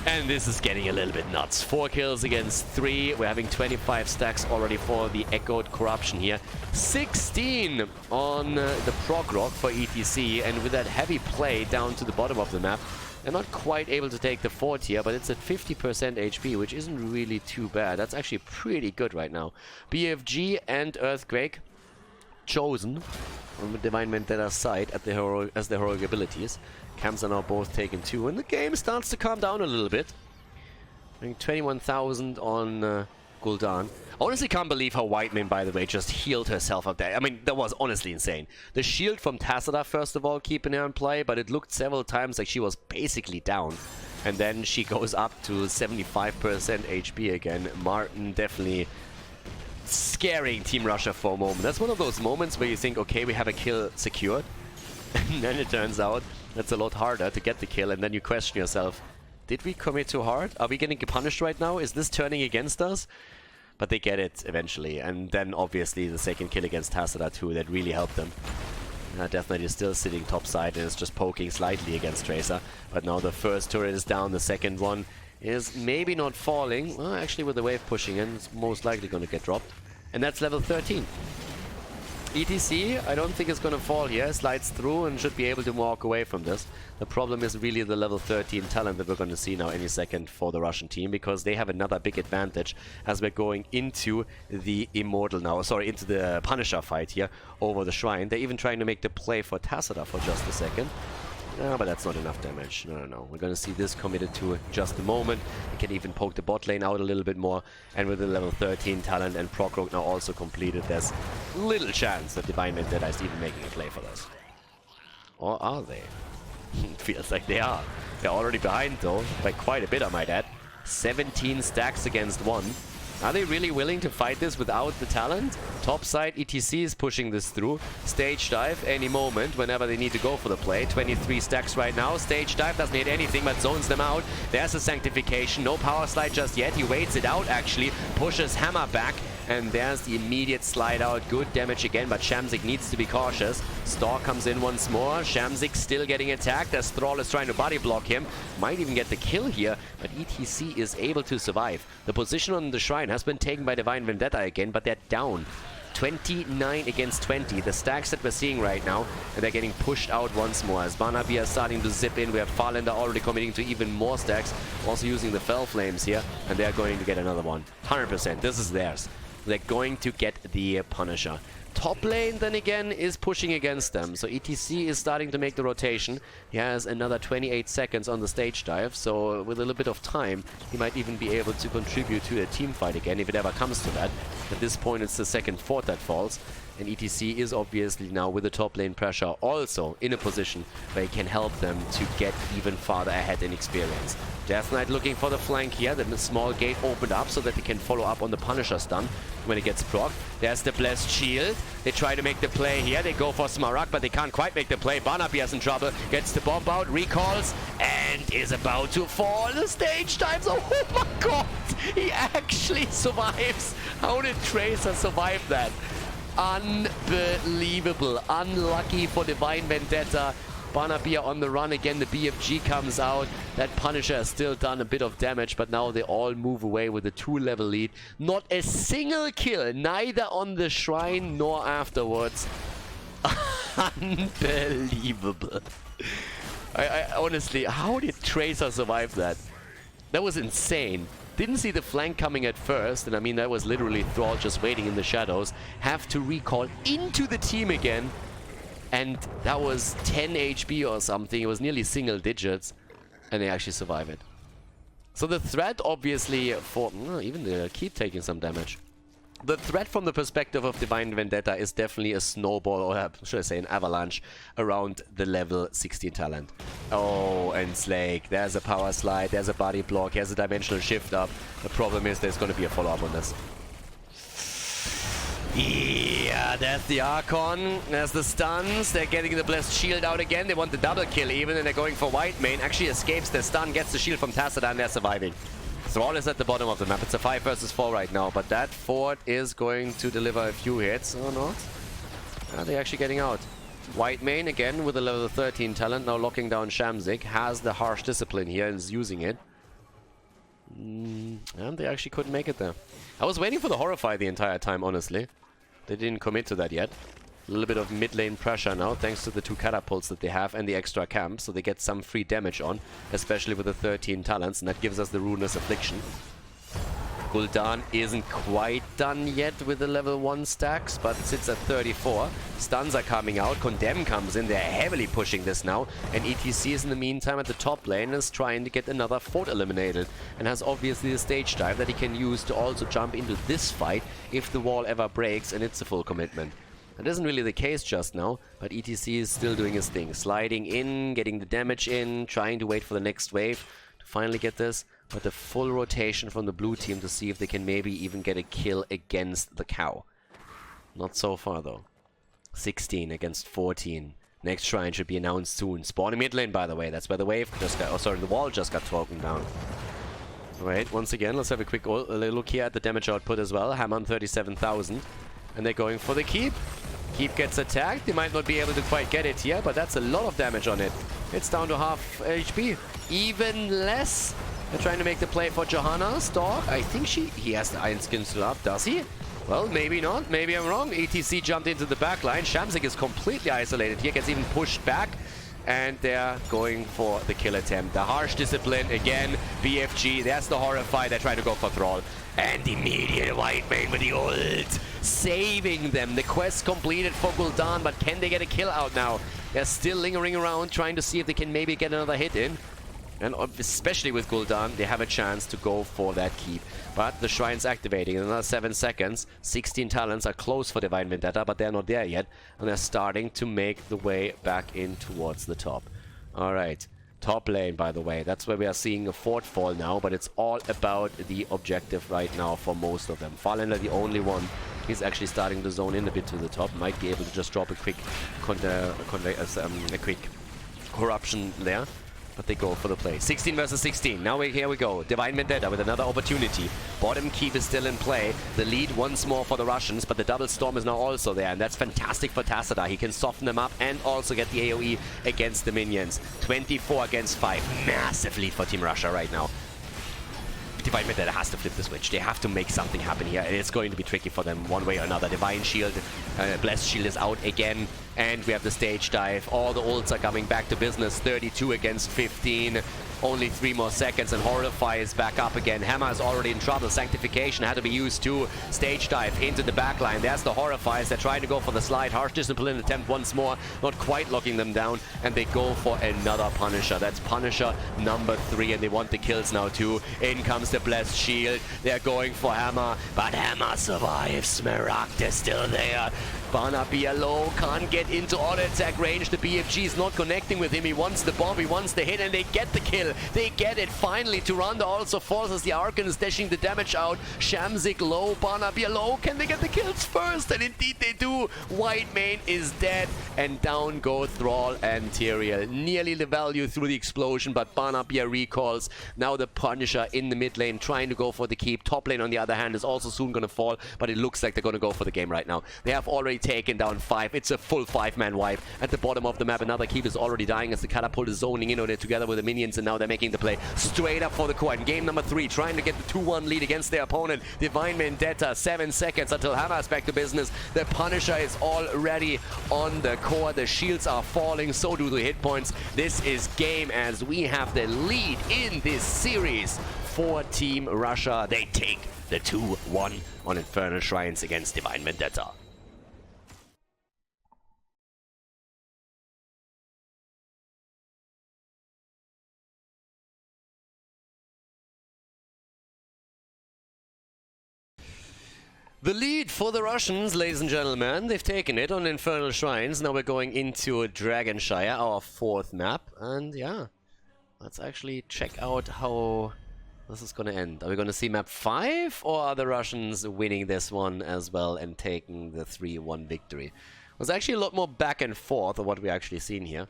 And this is getting a little bit nuts. 4 kills against 3. We're having 25 stacks already for the Echoed Corruption here. 16 on the Prog Rock for ETC. And with that heavy play down to the bottom of the map, they're not quite able to take the 4 tier, but it's at 50% HP, which isn't really too bad. That's actually pretty good right now. BFG and Earthquake chosen on the Divine Vendetta side at the as the heroic abilities. Camps are now both taken 2, and the game starts to calm down a little bit. I think 21,000 on Gul'dan. I honestly can't believe how Whitemane, by the way, just healed herself up there. I mean, that was honestly insane. The shield from Tassadar, first of all, keeping her in play, but it looked several times like she was basically down. And then she goes up to 75% HP again. Martin definitely scaring Team Russia for a moment. That's one of those moments where you think, okay, we have a kill secured. And then it turns out that's a lot harder to get the kill, and then you question yourself, did we commit too hard? Are we getting punished right now? Is this turning against us? But they get it eventually, and then obviously the second kill against Tassadar too, that really helped them. Death Knight is still sitting topside and is just poking slightly against Tracer, but now the first turret is down, the second one is maybe not falling. Well, actually with the wave pushing in, it's most likely going to get dropped. And that's level 13. ETC, I don't think it's going to fall here, slides through and should be able to walk away from this. The problem is really the level 13 talent that we're going to see now any second for the Russian team, because they have another big advantage as we're going into the Immortal now, sorry, into the Punisher fight here over the Shrine. They're even trying to make the play for Tassadar for just a second. But that's not enough damage. No. We're going to see this committed to just a moment. You can even poke the bot lane out a little bit more. And with the level 13 talent and Prog Rogue now also completed, there's little chance that Divine Vendetta is even making a play for this. Or are they? It feels like they are. They're already behind though, by quite a bit I might add. 17 stacks against 1. Are they really willing to fight this without the talent? Topside, ETC is pushing this through. Stage dive any moment whenever they need to go for the play. 23 stacks right now. Stage dive doesn't hit anything but zones them out. There's a Sanctification. No power slide just yet. He waits it out actually. Pushes Hammer back. And there's the immediate slide out. Good damage again, but Shamzik needs to be cautious. Stalk comes in once more. Shamzik still getting attacked as Thrall is trying to body block him. Might even get the kill here, but ETC is able to survive. The position on the Shrine has been taken by Divine Vendetta again, but they're down. 29 against 20. The stacks that we're seeing right now, and they're getting pushed out once more as Barnaby is starting to zip in. We have Farlander already committing to even more stacks, also using the Fell Flames here, and they're going to get another one. 100%. This is theirs. They're going to get the Punisher. Top lane, then again, is pushing against them. So ETC is starting to make the rotation. He has another 28 seconds on the stage dive. So with a little bit of time, he might even be able to contribute to a team fight again, if it ever comes to that. At this point, it's the second fort that falls. And ETC is obviously now, with the top lane pressure, also in a position where he can help them to get even farther ahead in experience. Death Knight looking for the flank here. The small gate opened up so that they can follow up on the Punisher stun when it gets proc. There's the Blessed Shield. They try to make the play here. They go for Smaragd, but they can't quite make the play. Barnaby is in trouble. Gets the bomb out, recalls, and is about to fall. The stage dives. Oh my god! He actually survives. How did Tracer survive that? Unbelievable. Unlucky for Divine Vendetta. Barnaby on the run again. The BFG comes out. That Punisher has still done a bit of damage, but now they all move away with a 2-level lead. Not a single kill, neither on the Shrine nor afterwards. Unbelievable. I honestly, how did Tracer survive that? That was insane. Didn't see the flank coming at first, and I mean that was literally Thrall just waiting in the shadows. Have to recall into the team again, and that was 10 HP or something. It was nearly single digits, and they actually survive it. So the threat obviously for... even they keep taking some damage. The threat from the perspective of Divine Vendetta is definitely a snowball, or should I say an avalanche, around the level 16 talent. Oh, and Slake. There's a power slide, there's a body block, here's a dimensional shift up. The problem is there's going to be a follow-up on this. Yeah, there's the Archon, there's the stuns, they're getting the Blessed Shield out again, they want the double kill even, and they're going for Whitemane. Actually escapes the stun, gets the shield from Tassadar, and they're surviving. Thrall is at the bottom of the map. It's a 5 versus 4 right now, but that fort is going to deliver a few hits, or not? Are they actually getting out? Whitemane again with a level 13 talent, now locking down Shamzik, has the harsh discipline here and is using it. And they actually couldn't make it there. I was waiting for the Horrify the entire time, honestly. They didn't commit to that yet. A little bit of mid lane pressure now, thanks to the 2 catapults that they have and the extra camp, so they get some free damage on, especially with the 13 talents, and that gives us the Ruinous Affliction. Gul'dan isn't quite done yet with the level 1 stacks, but sits at 34. Stuns are coming out, Condemn comes in, they're heavily pushing this now, and ETC is in the meantime at the top lane and is trying to get another fort eliminated, and has obviously the stage dive that he can use to also jump into this fight if the wall ever breaks and it's a full commitment. That isn't really the case just now, but ETC is still doing his thing, sliding in, getting the damage in, trying to wait for the next wave to finally get this. But the full rotation from the blue team to see if they can maybe even get a kill against the cow. Not so far though. 16 against 14. Next shrine should be announced soon. Spawning mid lane, by the way. That's where the wave just got... Oh, sorry, the wall just got broken down. Right, once again, let's have a quick look here at the damage output as well. Hammer on 37,000. And they're going for the keep. Keep gets attacked. They might not be able to quite get it here, but that's a lot of damage on it. It's down to half HP. Even less. They're trying to make the play for Johanna. Stork, I think he has the Iron Skin still up, does he? Well, maybe not. Maybe I'm wrong. ETC jumped into the back line. Shamzik is completely isolated here, gets even pushed back. And they're going for the kill attempt. The Harsh Discipline again. BFG, there's the Horrify. They're trying to go for Thrall. And immediate white mane with the ult. Saving them. The quest completed for Gul'dan, but can they get a kill out now? They're still lingering around, trying to see if they can maybe get another hit in. And especially with Gul'dan, they have a chance to go for that keep. But the Shrine's activating in another 7 seconds. 16 talents are close for Divine Vendetta, but they're not there yet. And they're starting to make the way back in towards the top. Alright. Top lane, by the way. That's where we are seeing a fort fall now, but it's all about the objective right now for most of them. Farlander, the only one. He's actually starting to zone in a bit to the top. Might be able to just drop a quick corruption there. But they go for the play. 16 versus 16. Now here we go. Divine Vendetta with another opportunity. Bottom keep is still in play. The lead once more for the Russians, but the double storm is now also there. And that's fantastic for Tassadar. He can soften them up and also get the AoE against the minions. 24 against 5. Massive lead for Team Russia right now. Divine Vendetta has to flip the switch. They have to make something happen here. And it's going to be tricky for them one way or another. Divine Shield, Blessed Shield is out again. And we have the stage dive. All the ults are coming back to business. 32 against 15. Only 3 more seconds and Horrify is back up again. Hammer is already in trouble. Sanctification had to be used too. Stage dive into the backline. There's the Horrifies. They're trying to go for the slide. Harsh Discipline attempt once more. Not quite locking them down. And they go for another Punisher. That's Punisher number 3. And they want the kills now too. In comes the Blessed Shield. They're going for Hammer. But Hammer survives. Smaragd is still there. Barnaby low, can't get into auto attack range. The BFG is not connecting with him. He wants the bomb, he wants the hit, and they get the kill. They get it finally. Tyrande also forces the Archon, is dashing the damage out. Shamzik low, Barnaby low. Can they get the kills first? And indeed they do. White mane is dead, and down go Thrall and Tyrael. Nearly the value through the explosion, but Barnaby recalls. Now the Punisher in the mid lane trying to go for the keep. Top lane on the other hand is also soon going to fall, but it looks like they're going to go for the game right now. They have already taken down 5. It's a full 5-man wipe. At the bottom of the map, another keep is already dying as the catapult is zoning in on it together with the minions, and now they're making the play straight up for the core. In game number 3, trying to get the 2-1 lead against their opponent. Divine Vendetta, 7 seconds until Hammer is back to business. The Punisher is already on the core. The shields are falling, so do the hit points. This is game as we have the lead in this series for Team Russia. They take the 2-1 on Infernal Shrines against Divine Vendetta. The lead for the Russians, ladies and gentlemen. They've taken it on Infernal Shrines. Now we're going into Dragonshire, our 4th map. And yeah, let's actually check out how this is going to end. Are we going to see map 5? Or are the Russians winning this one as well and taking the 3-1 victory? It was actually a lot more back and forth of what we actually seen here.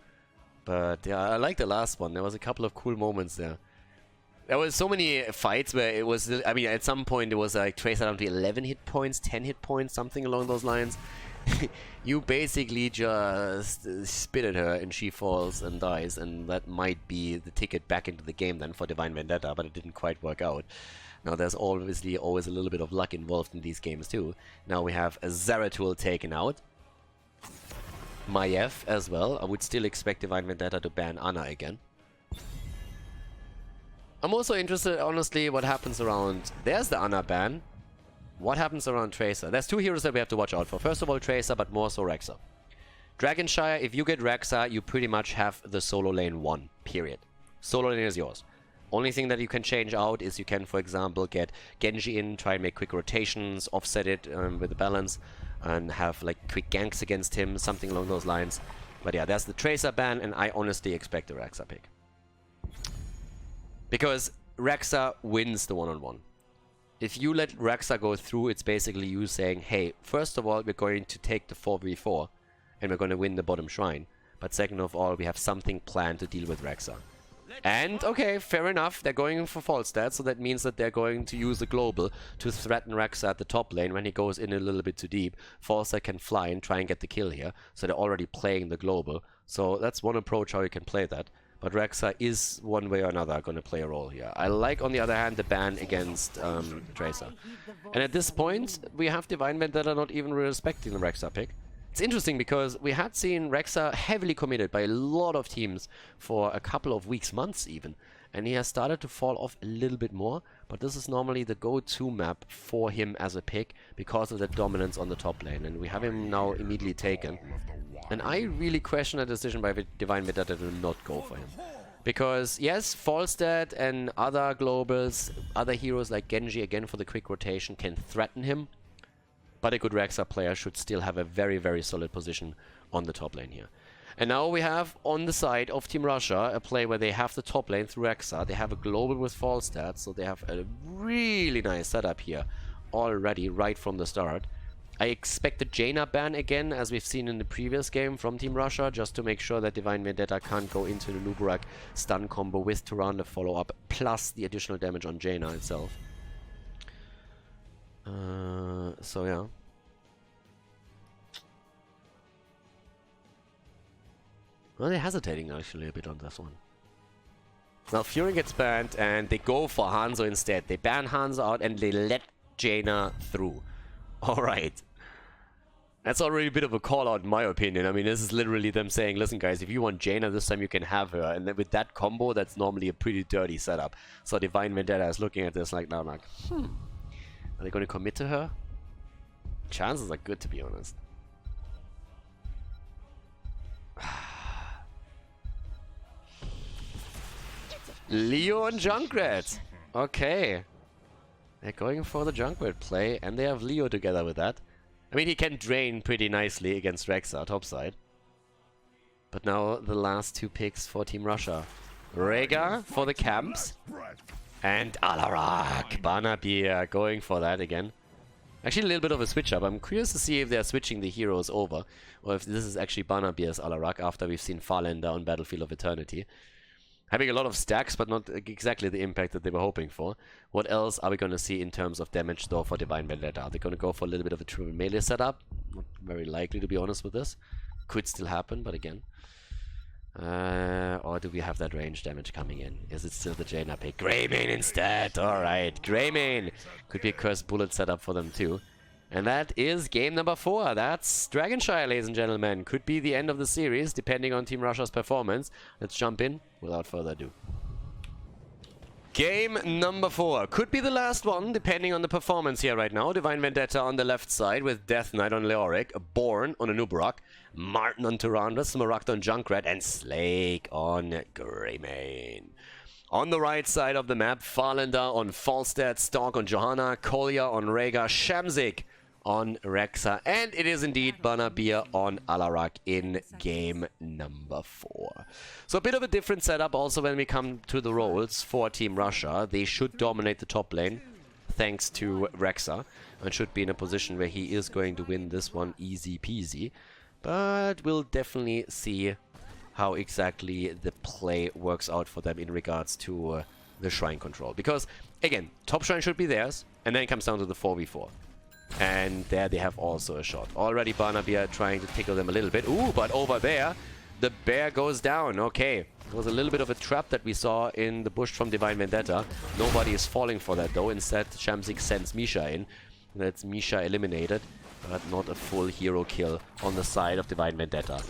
But yeah, I like the last one. There was a couple of cool moments there. There was so many fights where it was, I mean, at some point it was like Tracer down to 11 hit points, 10 hit points, something along those lines. You basically just spit at her and she falls and dies, and that might be the ticket back into the game then for Divine Vendetta, but it didn't quite work out. Now there's obviously always a little bit of luck involved in these games too. Now we have a Zeratul taken out. Maiev as well. I would still expect Divine Vendetta to ban Ana again. I'm also interested, honestly, what happens around... There's the Ana ban. What happens around Tracer? There's two heroes that we have to watch out for. First of all, Tracer, but more so Rexa. Dragonshire, if you get Rexa, you pretty much have the solo lane won. Period. Solo lane is yours. Only thing that you can change out is you can, for example, get Genji in, try and make quick rotations, offset it with the balance, and have like quick ganks against him, something along those lines. But yeah, there's the Tracer ban, and I honestly expect a Rexa pick. Because Rexa wins the one-on-one. If you let Rexa go through, it's basically you saying, hey, first of all, we're going to take the 4v4, and we're going to win the bottom shrine. But second of all, we have something planned to deal with Rexa. And, okay, fair enough, they're going for false stats, so that means that they're going to use the global to threaten Rexa at the top lane when he goes in a little bit too deep. Falstat can fly and try and get the kill here, so they're already playing the global. So that's one approach how you can play that. But Rexa is, one way or another, going to play a role here. I like, on the other hand, the ban against Tracer. And at this point, we have Divine Vendetta not even respecting the Rexa pick. It's interesting because we had seen Rexa heavily committed by a lot of teams for a couple of weeks, months even. And he has started to fall off a little bit more, but this is normally the go-to map for him as a pick because of the dominance on the top lane. And we have him now immediately taken. And I really question a decision by Divine Vendetta to not go for him. Because, yes, Falstad and other globals, other heroes like Genji, again for the quick rotation, can threaten him. But a good Rexa player should still have a very, very solid position on the top lane here. And now we have, on the side of Team Russia, a play where they have the top lane through Rexa. They have a global with Falstad, so they have a really nice setup here already right from the start. I expect the Jaina ban again, as we've seen in the previous game from Team Russia, just to make sure that Divine Vendetta can't go into the Nubarak stun combo with Tyrande follow-up, plus the additional damage on Jaina itself. So yeah. Well, they're hesitating actually a bit on this one. Now Fury gets banned and they go for Hanzo instead. They ban Hanzo out and they let Jaina through. Alright. That's already a bit of a call out in my opinion. I mean, this is literally them saying, listen guys, if you want Jaina this time you can have her. And then with that combo, that's normally a pretty dirty setup. So Divine Vendetta is looking at this like, now like, are they going to commit to her? Chances are good, to be honest. Leo and Junkrat. Okay. They're going for the Junkrat play, and they have Leo together with that. I mean, he can drain pretty nicely against Rexa, topside. But now the last two picks for Team Russia. Rhaegar for the camps. And Alarak. Banabir going for that again. Actually, a little bit of a switch up. I'm curious to see if they're switching the heroes over, or if this is actually Banabir's Alarak after we've seen Farlander on Battlefield of Eternity. Having a lot of stacks, but not exactly the impact that they were hoping for. What else are we going to see in terms of damage, though, for Divine Vendetta? Are they going to go for a little bit of a triple melee setup? Not very likely, to be honest with this. Could still happen, but again. Or do we have that range damage coming in? Is it still the Jaina pick? Greymane instead! Alright, Greymane! Could be a cursed bullet setup for them too. And that is game number 4. That's Dragonshire, ladies and gentlemen. Could be the end of the series, depending on Team Russia's performance. Let's jump in without further ado. Game number 4. Could be the last one, depending on the performance here right now. Divine Vendetta on the left side with Death Knight on Leoric, Born on Anubarak, Martin on Tyrande, Smaragd on Junkrat, and Slake on Greymane. On the right side of the map, Farlander on Falstad, Stalk on Johanna, Kolya on Rhaegar, Shamzik on Rexa, and it is indeed Banabir on Alarak in game number 4. So a bit of a different setup also when we come to the roles for Team Russia. They should dominate the top lane thanks to Rexa, and should be in a position where he is going to win this one easy peasy. But we'll definitely see how exactly the play works out for them in regards to the shrine control. Because, again, top shrine should be theirs, and then it comes down to the 4v4. And there they have also a shot. Already Barnaby trying to tickle them a little bit. Ooh, but over there, the bear goes down. Okay. It was a little bit of a trap that we saw in the bush from Divine Vendetta. Nobody is falling for that though. Instead, Shamzik sends Misha in. That's Misha eliminated, but not a full hero kill on the side of Divine Vendetta.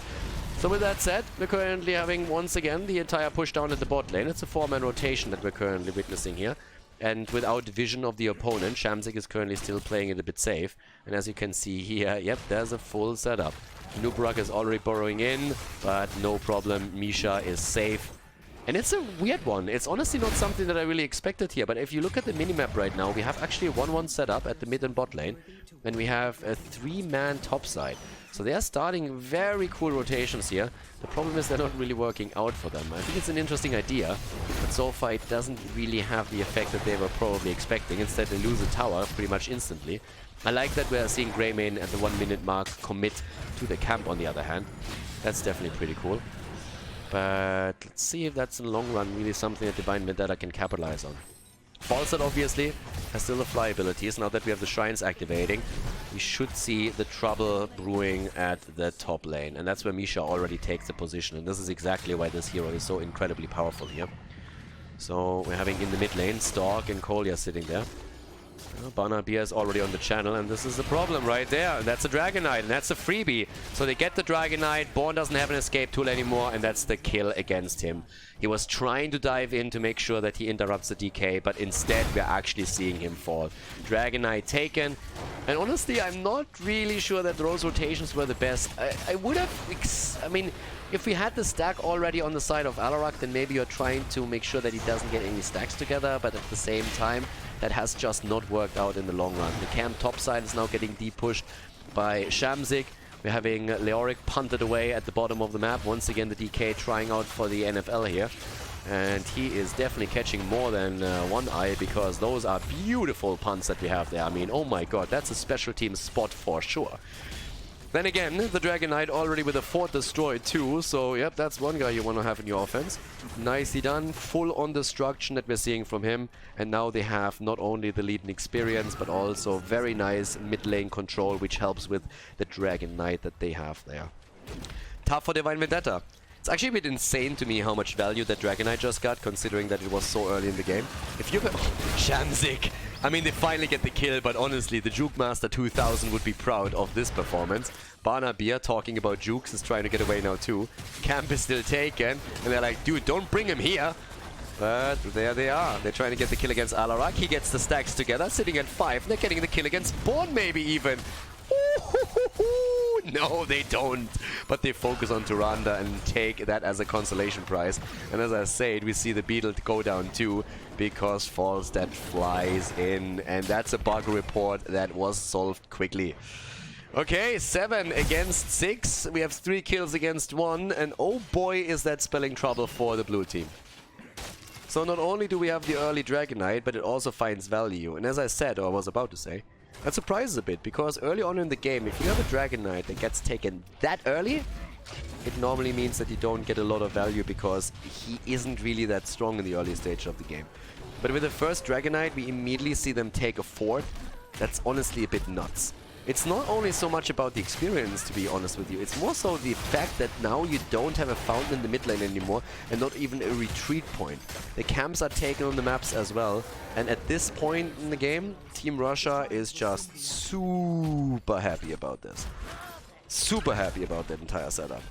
So with that said, we're currently having once again the entire push down at the bot lane. It's a 4-man rotation that we're currently witnessing here. And without vision of the opponent, Shamzik is currently still playing it a bit safe. And as you can see here, yep, there's a full setup. Nubrak is already burrowing in, but no problem, Misha is safe. And it's a weird one. It's honestly not something that I really expected here, but if you look at the minimap right now, we have actually a 1-1 setup at the mid and bot lane, and we have a 3-man top side. So they are starting very cool rotations here. The problem is they're not really working out for them. I think it's an interesting idea, but so far it doesn't really have the effect that they were probably expecting. Instead, they lose a tower pretty much instantly. I like that we're seeing Greymane at the 1-minute mark commit to the camp on the other hand. That's definitely pretty cool. But let's see if that's in the long run really something that Divine Vendetta can capitalize on. Falset obviously has still the fly abilities. Now that we have the shrines activating, we should see the trouble brewing at the top lane. And that's where Misha already takes the position. And this is exactly why this hero is so incredibly powerful here. So we're having in the mid lane Stork and Kolya sitting there. Barnaby is already on the channel, and this is the problem right there. That's a Dragon Knight, and that's a freebie. So they get the Dragon Knight, Born doesn't have an escape tool anymore, and that's the kill against him. He was trying to dive in to make sure that he interrupts the DK, but instead we're actually seeing him fall. Dragon Knight taken, and honestly, I'm not really sure that those rotations were the best. I would have, I mean, if we had the stack already on the side of Alarak, then maybe you're trying to make sure that he doesn't get any stacks together, but at the same time, that has just not worked out in the long run. The camp topside is now getting de-pushed by Shamzik. We're having Leoric punted away at the bottom of the map. Once again, the DK trying out for the NFL here. And he is definitely catching more than one eye, because those are beautiful punts that we have there. I mean, oh my god, that's a special team spot for sure. Then again, the Dragon Knight already with a fort destroyed too, so yep, that's one guy you want to have in your offense. Nicely done, full on destruction that we're seeing from him, and now they have not only the lead in experience, but also very nice mid lane control, which helps with the Dragon Knight that they have there. Tough for Divine Vendetta. It's actually a bit insane to me how much value that Dragon Knight just got, considering that it was so early in the game. If you Shamzik! I mean, they finally get the kill, but honestly, the Juke Master 2000 would be proud of this performance. Barnaby, talking about Jukes, is trying to get away now too. Camp is still taken, and they're like, dude, don't bring him here. But there they are. They're trying to get the kill against Alarak. He gets the stacks together, sitting at 5. They're getting the kill against Born maybe even. No, they don't. But they focus on Tyrande and take that as a consolation prize. And as I said, we see the Beetle go down too, because Falstad flies in. And that's a bug report that was solved quickly. Okay, 7 against 6. We have 3 kills against 1. And oh boy, is that spelling trouble for the blue team. So not only do we have the early Dragon Knight, but it also finds value. And as I said, or I was about to say, that surprises a bit, because early on in the game, if you have a Dragon Knight that gets taken that early, it normally means that you don't get a lot of value, because he isn't really that strong in the early stage of the game. But with the first Dragon Knight, we immediately see them take a fort. That's honestly a bit nuts. It's not only so much about the experience, to be honest with you. It's more so the fact that now you don't have a fountain in the mid lane anymore, and not even a retreat point. The camps are taken on the maps as well. And at this point in the game, Team Russia is just super happy about this. Super happy about that entire setup.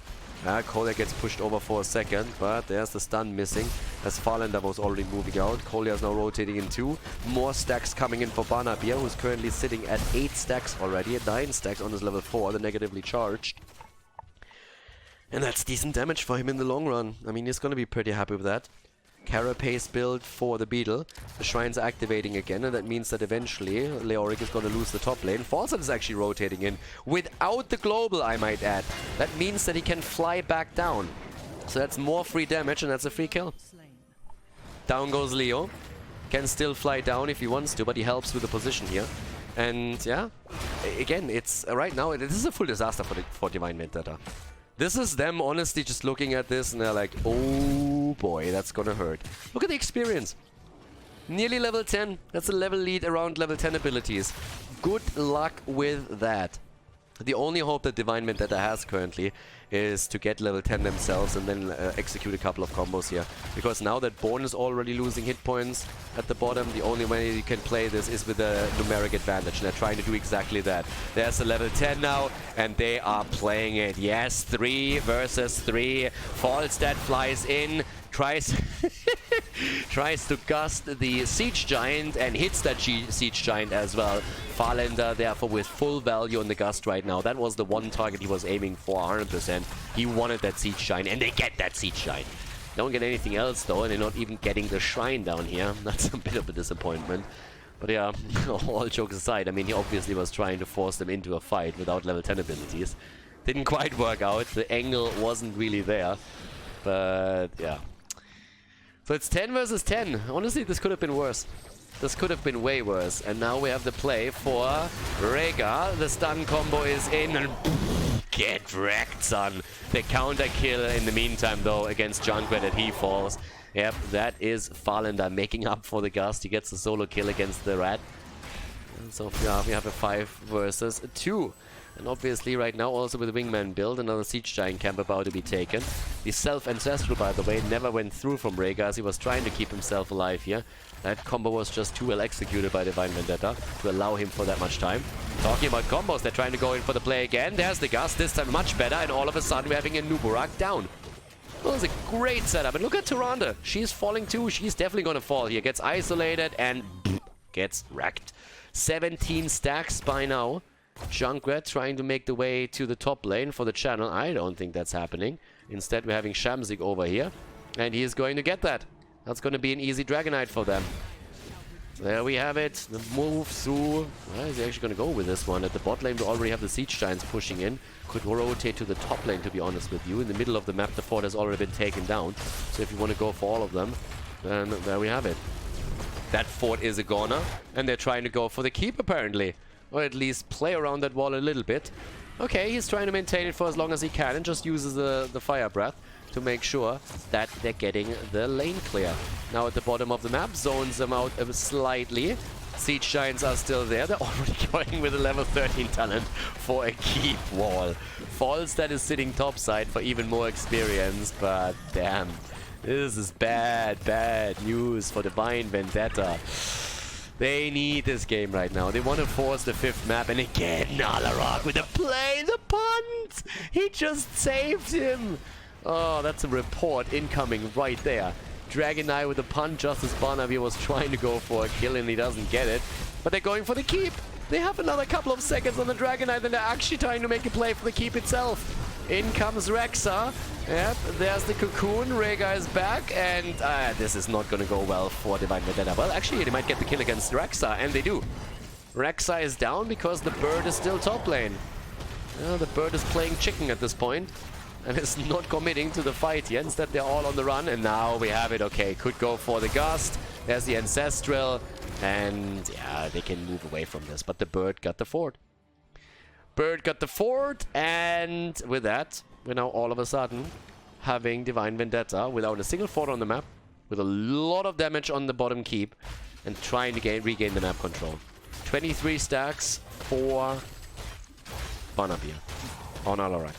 Kolya gets pushed over for a second, but there's the stun missing, as Farlander was already moving out. Kolya is now rotating in 2. More stacks coming in for Barnaby, who's currently sitting at 8 stacks already, at 9 stacks on his level 4, the negatively charged. And that's decent damage for him in the long run. I mean, he's gonna be pretty happy with that. Carapace build for the Beetle. The shrines are activating again, and that means that eventually Leoric is going to lose the top lane. Falset is actually rotating in without the global, I might add. That means that he can fly back down. So that's more free damage, and that's a free kill. Down goes Leo. Can still fly down if he wants to, but he helps with the position here. And yeah, again, it's right now, this is a full disaster for Divine Vendetta. This is them honestly just looking at this and they're like, oh boy, that's gonna hurt. Look at the experience. Nearly level 10. That's a level lead around level 10 abilities. good luck with that. The only hope that Divine Vendetta has currently is to get level 10 themselves and then execute a couple of combos here. Because now that Born is already losing hit points at the bottom, the only way you can play this is with a numeric advantage. And they're trying to do exactly that. There's a level 10 now, and they are playing it. Yes, 3 versus 3. Falstad flies in, tries to gust the Siege Giant and hits that Siege Giant as well. Farlander, therefore, with full value on the Gust right now. That was the one target he was aiming for, 100%. He wanted that Siege Giant, and they get that Siege Giant. Don't get anything else, though, and they're not even getting the Shrine down here. That's a bit of a disappointment. But yeah, all jokes aside, I mean, he obviously was trying to force them into a fight without level 10 abilities. Didn't quite work out. The angle wasn't really there. But yeah. So it's 10 versus 10. Honestly, this could have been worse. This could have been way worse. And now we have the play for Rhaegar. The stun combo is in and get wrecked, son. The counter kill in the meantime, though, against Junkrat that he falls. Yep, that is Farlander making up for the Gust. He gets the solo kill against the Rat. And so yeah, we have a 5 versus 2. And obviously right now also with the Wingman build, another Siege Giant camp about to be taken. The Self-Ancestral, by the way, never went through from Rhaegar as he was trying to keep himself alive here. That combo was just too well executed by Divine Vendetta to allow him for that much time. Talking about combos, they're trying to go in for the play again. There's the Gust, this time much better, and all of a sudden we're having a Nuburak down. That was a great setup. And look at Tyrande. She's falling too. She's definitely going to fall here. Gets isolated and gets wrecked. 17 stacks by now. Junkrat trying to make the way to the top lane for the channel. I don't think that's happening. Instead, we're having Shamzik over here. And he is going to get that. That's going to be an easy Dragonite for them. There we have it. The move through. Where is he actually going to go with this one? At the bot lane, we already have the Siege Giants pushing in. Could rotate to the top lane, to be honest with you. In the middle of the map, the fort has already been taken down. So if you want to go for all of them, then there we have it. That fort is a goner. And they're trying to go for the keep, apparently. Or at least play around that wall a little bit. Okay, he's trying to maintain it for as long as he can and just uses the Fire Breath to make sure that they're getting the lane clear. Now at the bottom of the map, zones them out slightly. Siege Giants are still there. They're already going with a level 13 talent for a keep wall. Falstad is sitting topside for even more experience, but damn. This is bad news for Divine Vendetta. They need this game right now. They want to force the 5th map. And again, Alarak with the play, the punt! He just saved him! Oh, that's a report incoming right there. Dragonite with the punt just as Barnaby was trying to go for a kill and he doesn't get it. But they're going for the keep. They have another couple of seconds on the Dragonite and they're actually trying to make a play for the keep itself. In comes Rexa. Yep, there's the Cocoon. Rhaegar is back, and this is not going to go well for Divine Vendetta. Well, actually, they might get the kill against Rexa, and they do. Rexa is down because the bird is still top lane. The bird is playing chicken at this point, and is not committing to the fight yet. Instead, they're all on the run, and now we have it. Okay, could go for the Gust. There's the Ancestral, and yeah, they can move away from this, but the bird got the fort. Bird got the fort, and with that, we're now all of a sudden having Divine Vendetta without a single fort on the map, with a lot of damage on the bottom keep, and trying to regain the map control. 23 stacks for Barnaby on Alarak.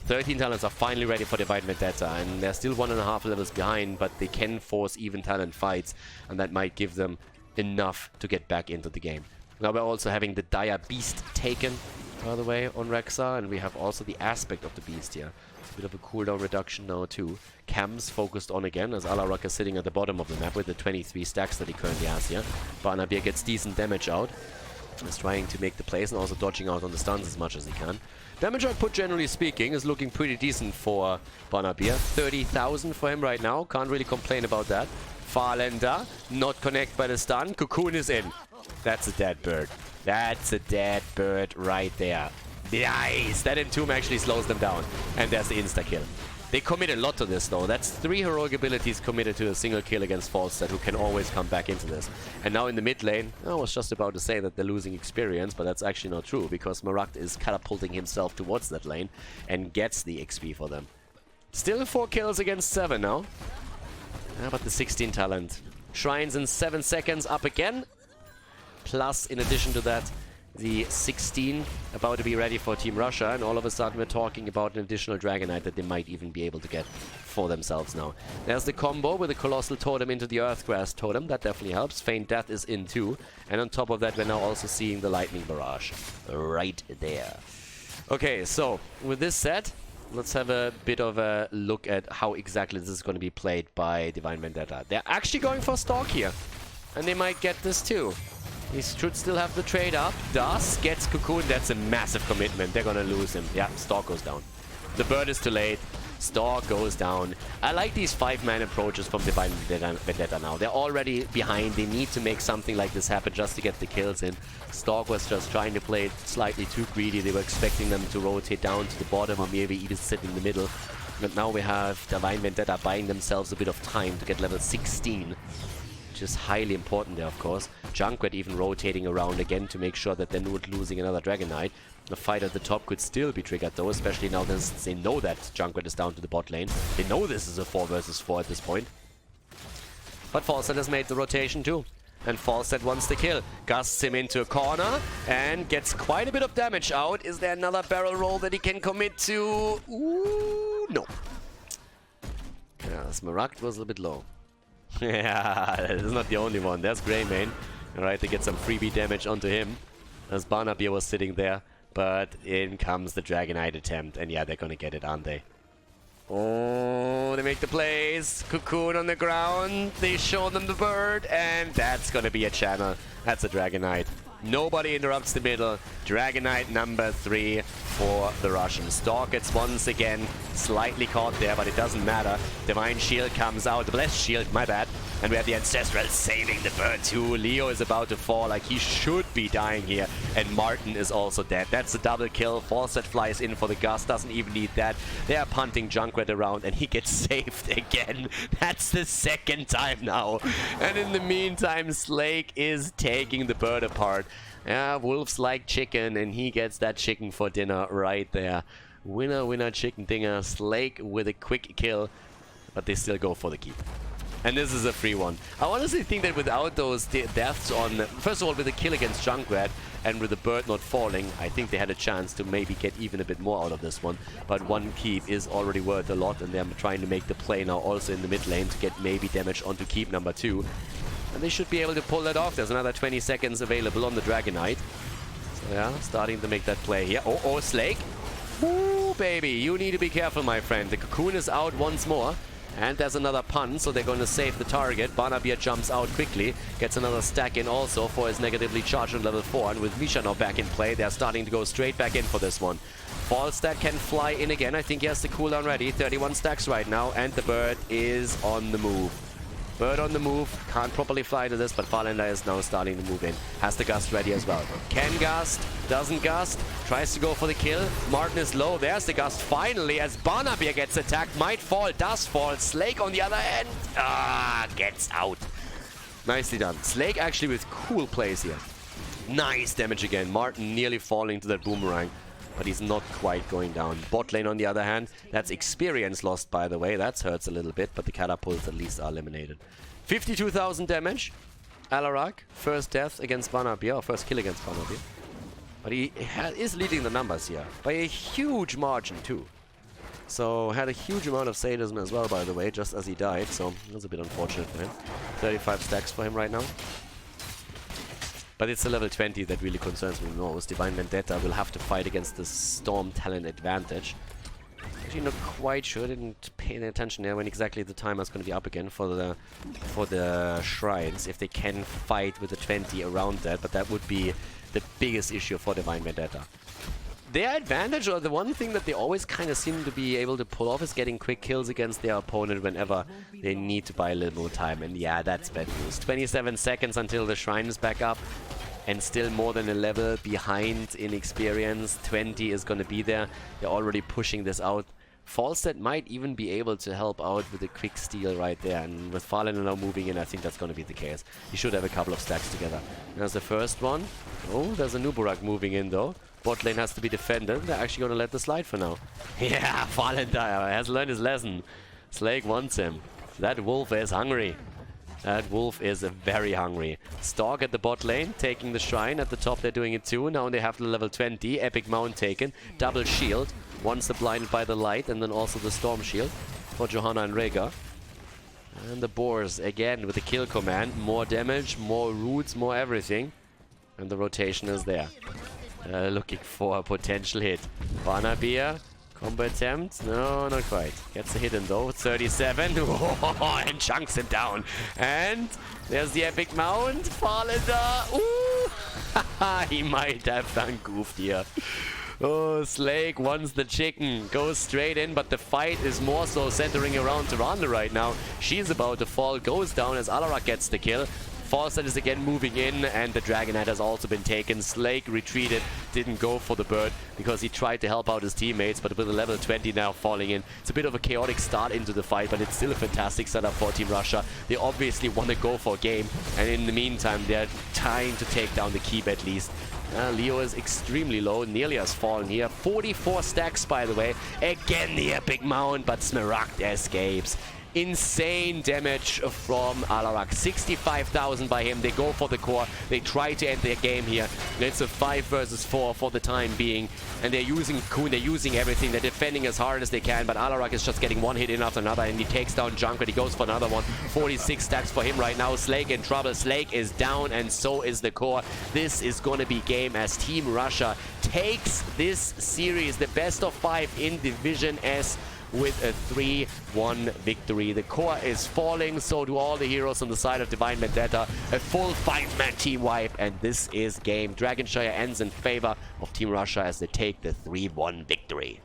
13 talents are finally ready for Divine Vendetta, and they're still 1.5 levels behind, but they can force even talent fights, and that might give them enough to get back into the game. Now we're also having the Dire Beast taken, by the way, on Rexa, and we have also the aspect of the beast here. A bit of a cooldown reduction now too. Cam's focused on again, as Alarak is sitting at the bottom of the map with the 23 stacks that he currently has here. Barnaby gets decent damage out. Is trying to make the plays and also dodging out on the stuns as much as he can. Damage output, generally speaking, is looking pretty decent for Barnaby. 30,000 for him right now. Can't really complain about that. Farlander, not connected by the stun. Cocoon is in. That's a dead bird. That's a dead bird right there. Nice! That Entomb actually slows them down. And there's the insta-kill. They commit a lot to this, though. That's 3 heroic abilities committed to a single kill against Falstad, who can always come back into this. And now in the mid lane, I was just about to say that they're losing experience, but that's actually not true, because Marakt is catapulting himself towards that lane and gets the XP for them. Still 4 kills against 7 now. But the 16 talent. Shrines in 7 seconds up again. Plus, in addition to that, the 16 about to be ready for Team Russia, and all of a sudden we're talking about an additional Dragonite that they might even be able to get for themselves now. There's the combo with the Colossal Totem into the Earthgrass Totem. That definitely helps. Feint Death is in too. And on top of that, we're now also seeing the Lightning Barrage right there. Okay, so with this set, let's have a bit of a look at how exactly this is going to be played by Divine Vendetta. They're actually going for Stalk here. And they might get this too. He should still have the trade up. Does. Gets Cocoon. That's a massive commitment. They're going to lose him. Yeah, Stalk goes down. The bird is too late. Stalk goes down. I like these 5-man approaches from Divine Vendetta now. They're already behind. They need to make something like this happen just to get the kills in. Stalk was just trying to play it slightly too greedy. They were expecting them to rotate down to the bottom or maybe even sit in the middle. But now we have Divine Vendetta buying themselves a bit of time to get level 16. Which is highly important there, of course. Junkrat even rotating around again to make sure that they're not losing another Dragonite. The fight at the top could still be triggered though, especially now that they know that Junkrat is down to the bot lane. They know this is a 4 versus 4 at this point. But Falstad has made the rotation too. And Falstad wants the kill. Gusts him into a corner and gets quite a bit of damage out. Is there another barrel roll that he can commit to? Ooh, no. Yeah, Smaragd was a little bit low. Yeah, this is not the only one. There's Greymane. Alright, they get some freebie damage onto him. As Barnaby was sitting there. But in comes the Dragonite attempt. And yeah, they're gonna get it, aren't they? Oh, they make the plays. Cocoon on the ground. They show them the bird. And that's gonna be a channel. That's a Dragonite. Nobody interrupts the middle. Dragonite number 3 for the Russians. Stalk gets once again slightly caught there, but it doesn't matter. Divine Shield comes out. The Blessed Shield, my bad. And we have the Ancestral saving the bird too. Leo is about to fall, like he should be dying here. And Martin is also dead. That's a double kill. Falstad flies in for the Gust. Doesn't even need that. They are punting Junkrat around and he gets saved again. That's the second time now. And in the meantime, Slake is taking the bird apart. Yeah, wolves like chicken and he gets that chicken for dinner right there. Winner, winner, chicken dinger. Slake with a quick kill. But they still go for the keep. And this is a free one. I honestly think that without those deaths on... First of all, with the kill against Junkrat and with the bird not falling, I think they had a chance to maybe get even a bit more out of this one. But one keep is already worth a lot, and they're trying to make the play now also in the mid lane to get maybe damage onto keep number 2. And they should be able to pull that off. There's another 20 seconds available on the Dragonite. So yeah, starting to make that play here. Oh, Slake. Ooh, baby, you need to be careful, my friend. The Cocoon is out once more. And there's another pun, so they're going to save the target. Barnaby jumps out quickly, gets another stack in also for his negatively charged on level 4. And with Misha now back in play, they're starting to go straight back in for this one. Falstad can fly in again. I think he has the cooldown ready. 31 stacks right now, and the bird is on the move. Bird on the move. Can't properly fly to this, but Farlander is now starting to move in. Has the Gust ready as well. Can Gust, doesn't Gust. Tries to go for the kill. Martin is low. There's the Gust finally as Barnaby gets attacked. Might fall, does fall. Slake on the other end. Gets out. Nicely done. Slake actually with cool plays here. Nice damage again. Martin nearly falling to that boomerang. But he's not quite going down. Bot lane, on the other hand, that's experience lost, by the way. That hurts a little bit, but the catapults at least are eliminated. 52,000 damage. Alarak, first death against Vanapia, or first kill against Vanapia. But he is leading the numbers here by a huge margin, too. So, had a huge amount of sadism as well, by the way, just as he died. So, that's a bit unfortunate for him. 35 stacks for him right now. But it's the level 20 that really concerns me most. Divine Vendetta will have to fight against the Storm talent advantage. Actually not quite sure, didn't pay any attention there when exactly the timer is going to be up again for the shrines. If they can fight with the 20 around that, but that would be the biggest issue for Divine Vendetta. Their advantage, or the one thing that they always kind of seem to be able to pull off, is getting quick kills against their opponent whenever they need to buy a little more time. And yeah, that's bad news. 27 seconds until the shrine is back up. And still more than a level behind in experience. 20 is going to be there. They're already pushing this out. Falstad might even be able to help out with a quick steal right there. And with Farlander now moving in, I think that's going to be the case. He should have a couple of stacks together. There's the first one. Oh, there's a Nuburak moving in though. Bot lane has to be defended. They're actually going to let this slide for now. Yeah, Farlander has learned his lesson. Slake wants him. That wolf is hungry. That Wolf is very hungry. Stalk at the bot lane, taking the Shrine. At the top, they're doing it too. Now they have the level 20. Epic Mount taken. Double shield. Once the blinded by the light, and then also the Storm Shield for Johanna and Rhaegar. And the Boars, again, with the kill command. More damage, more roots, more everything. And the rotation is there. Looking for a potential hit. Barnaby. Combo attempt? No, not quite. Gets a hit in though. 37. And chunks him down. And there's the epic mount. Farlander. Ooh! He might have done goofed here. Oh, Slake wants the chicken. Goes straight in, but the fight is more so centering around Tyrande right now. She's about to fall. Goes down as Alarak gets the kill. Falstad is again moving in, and the Dragonite has also been taken. Slake retreated, didn't go for the bird because he tried to help out his teammates, but with a level 20 now falling in, it's a bit of a chaotic start into the fight, but it's still a fantastic setup for Team Russia. They obviously want to go for a game, and in the meantime, they're trying to take down the keep at least. Leo is extremely low. Nearly has fallen here. 44 stacks, by the way. Again, the epic mount, but Smaragd escapes. Insane damage from Alarak. 65,000 by him. They go for the core. They try to end their game here. It's a 5 versus 4 for the time being. And they're using Kun. They're using everything. They're defending as hard as they can. But Alarak is just getting one hit in after another. And he takes down Junkrat. He goes for another one. 46 stacks for him right now. Slake in trouble. Slake is down. And so is the core. This is going to be game as Team Russia takes this series. The best of 5 in Division S. With a 3-1 victory. The core is falling, so do all the heroes on the side of Divine Vendetta. A full 5-man team wipe, and this is game. Dragonshire ends in favor of Team Russia as they take the 3-1 victory.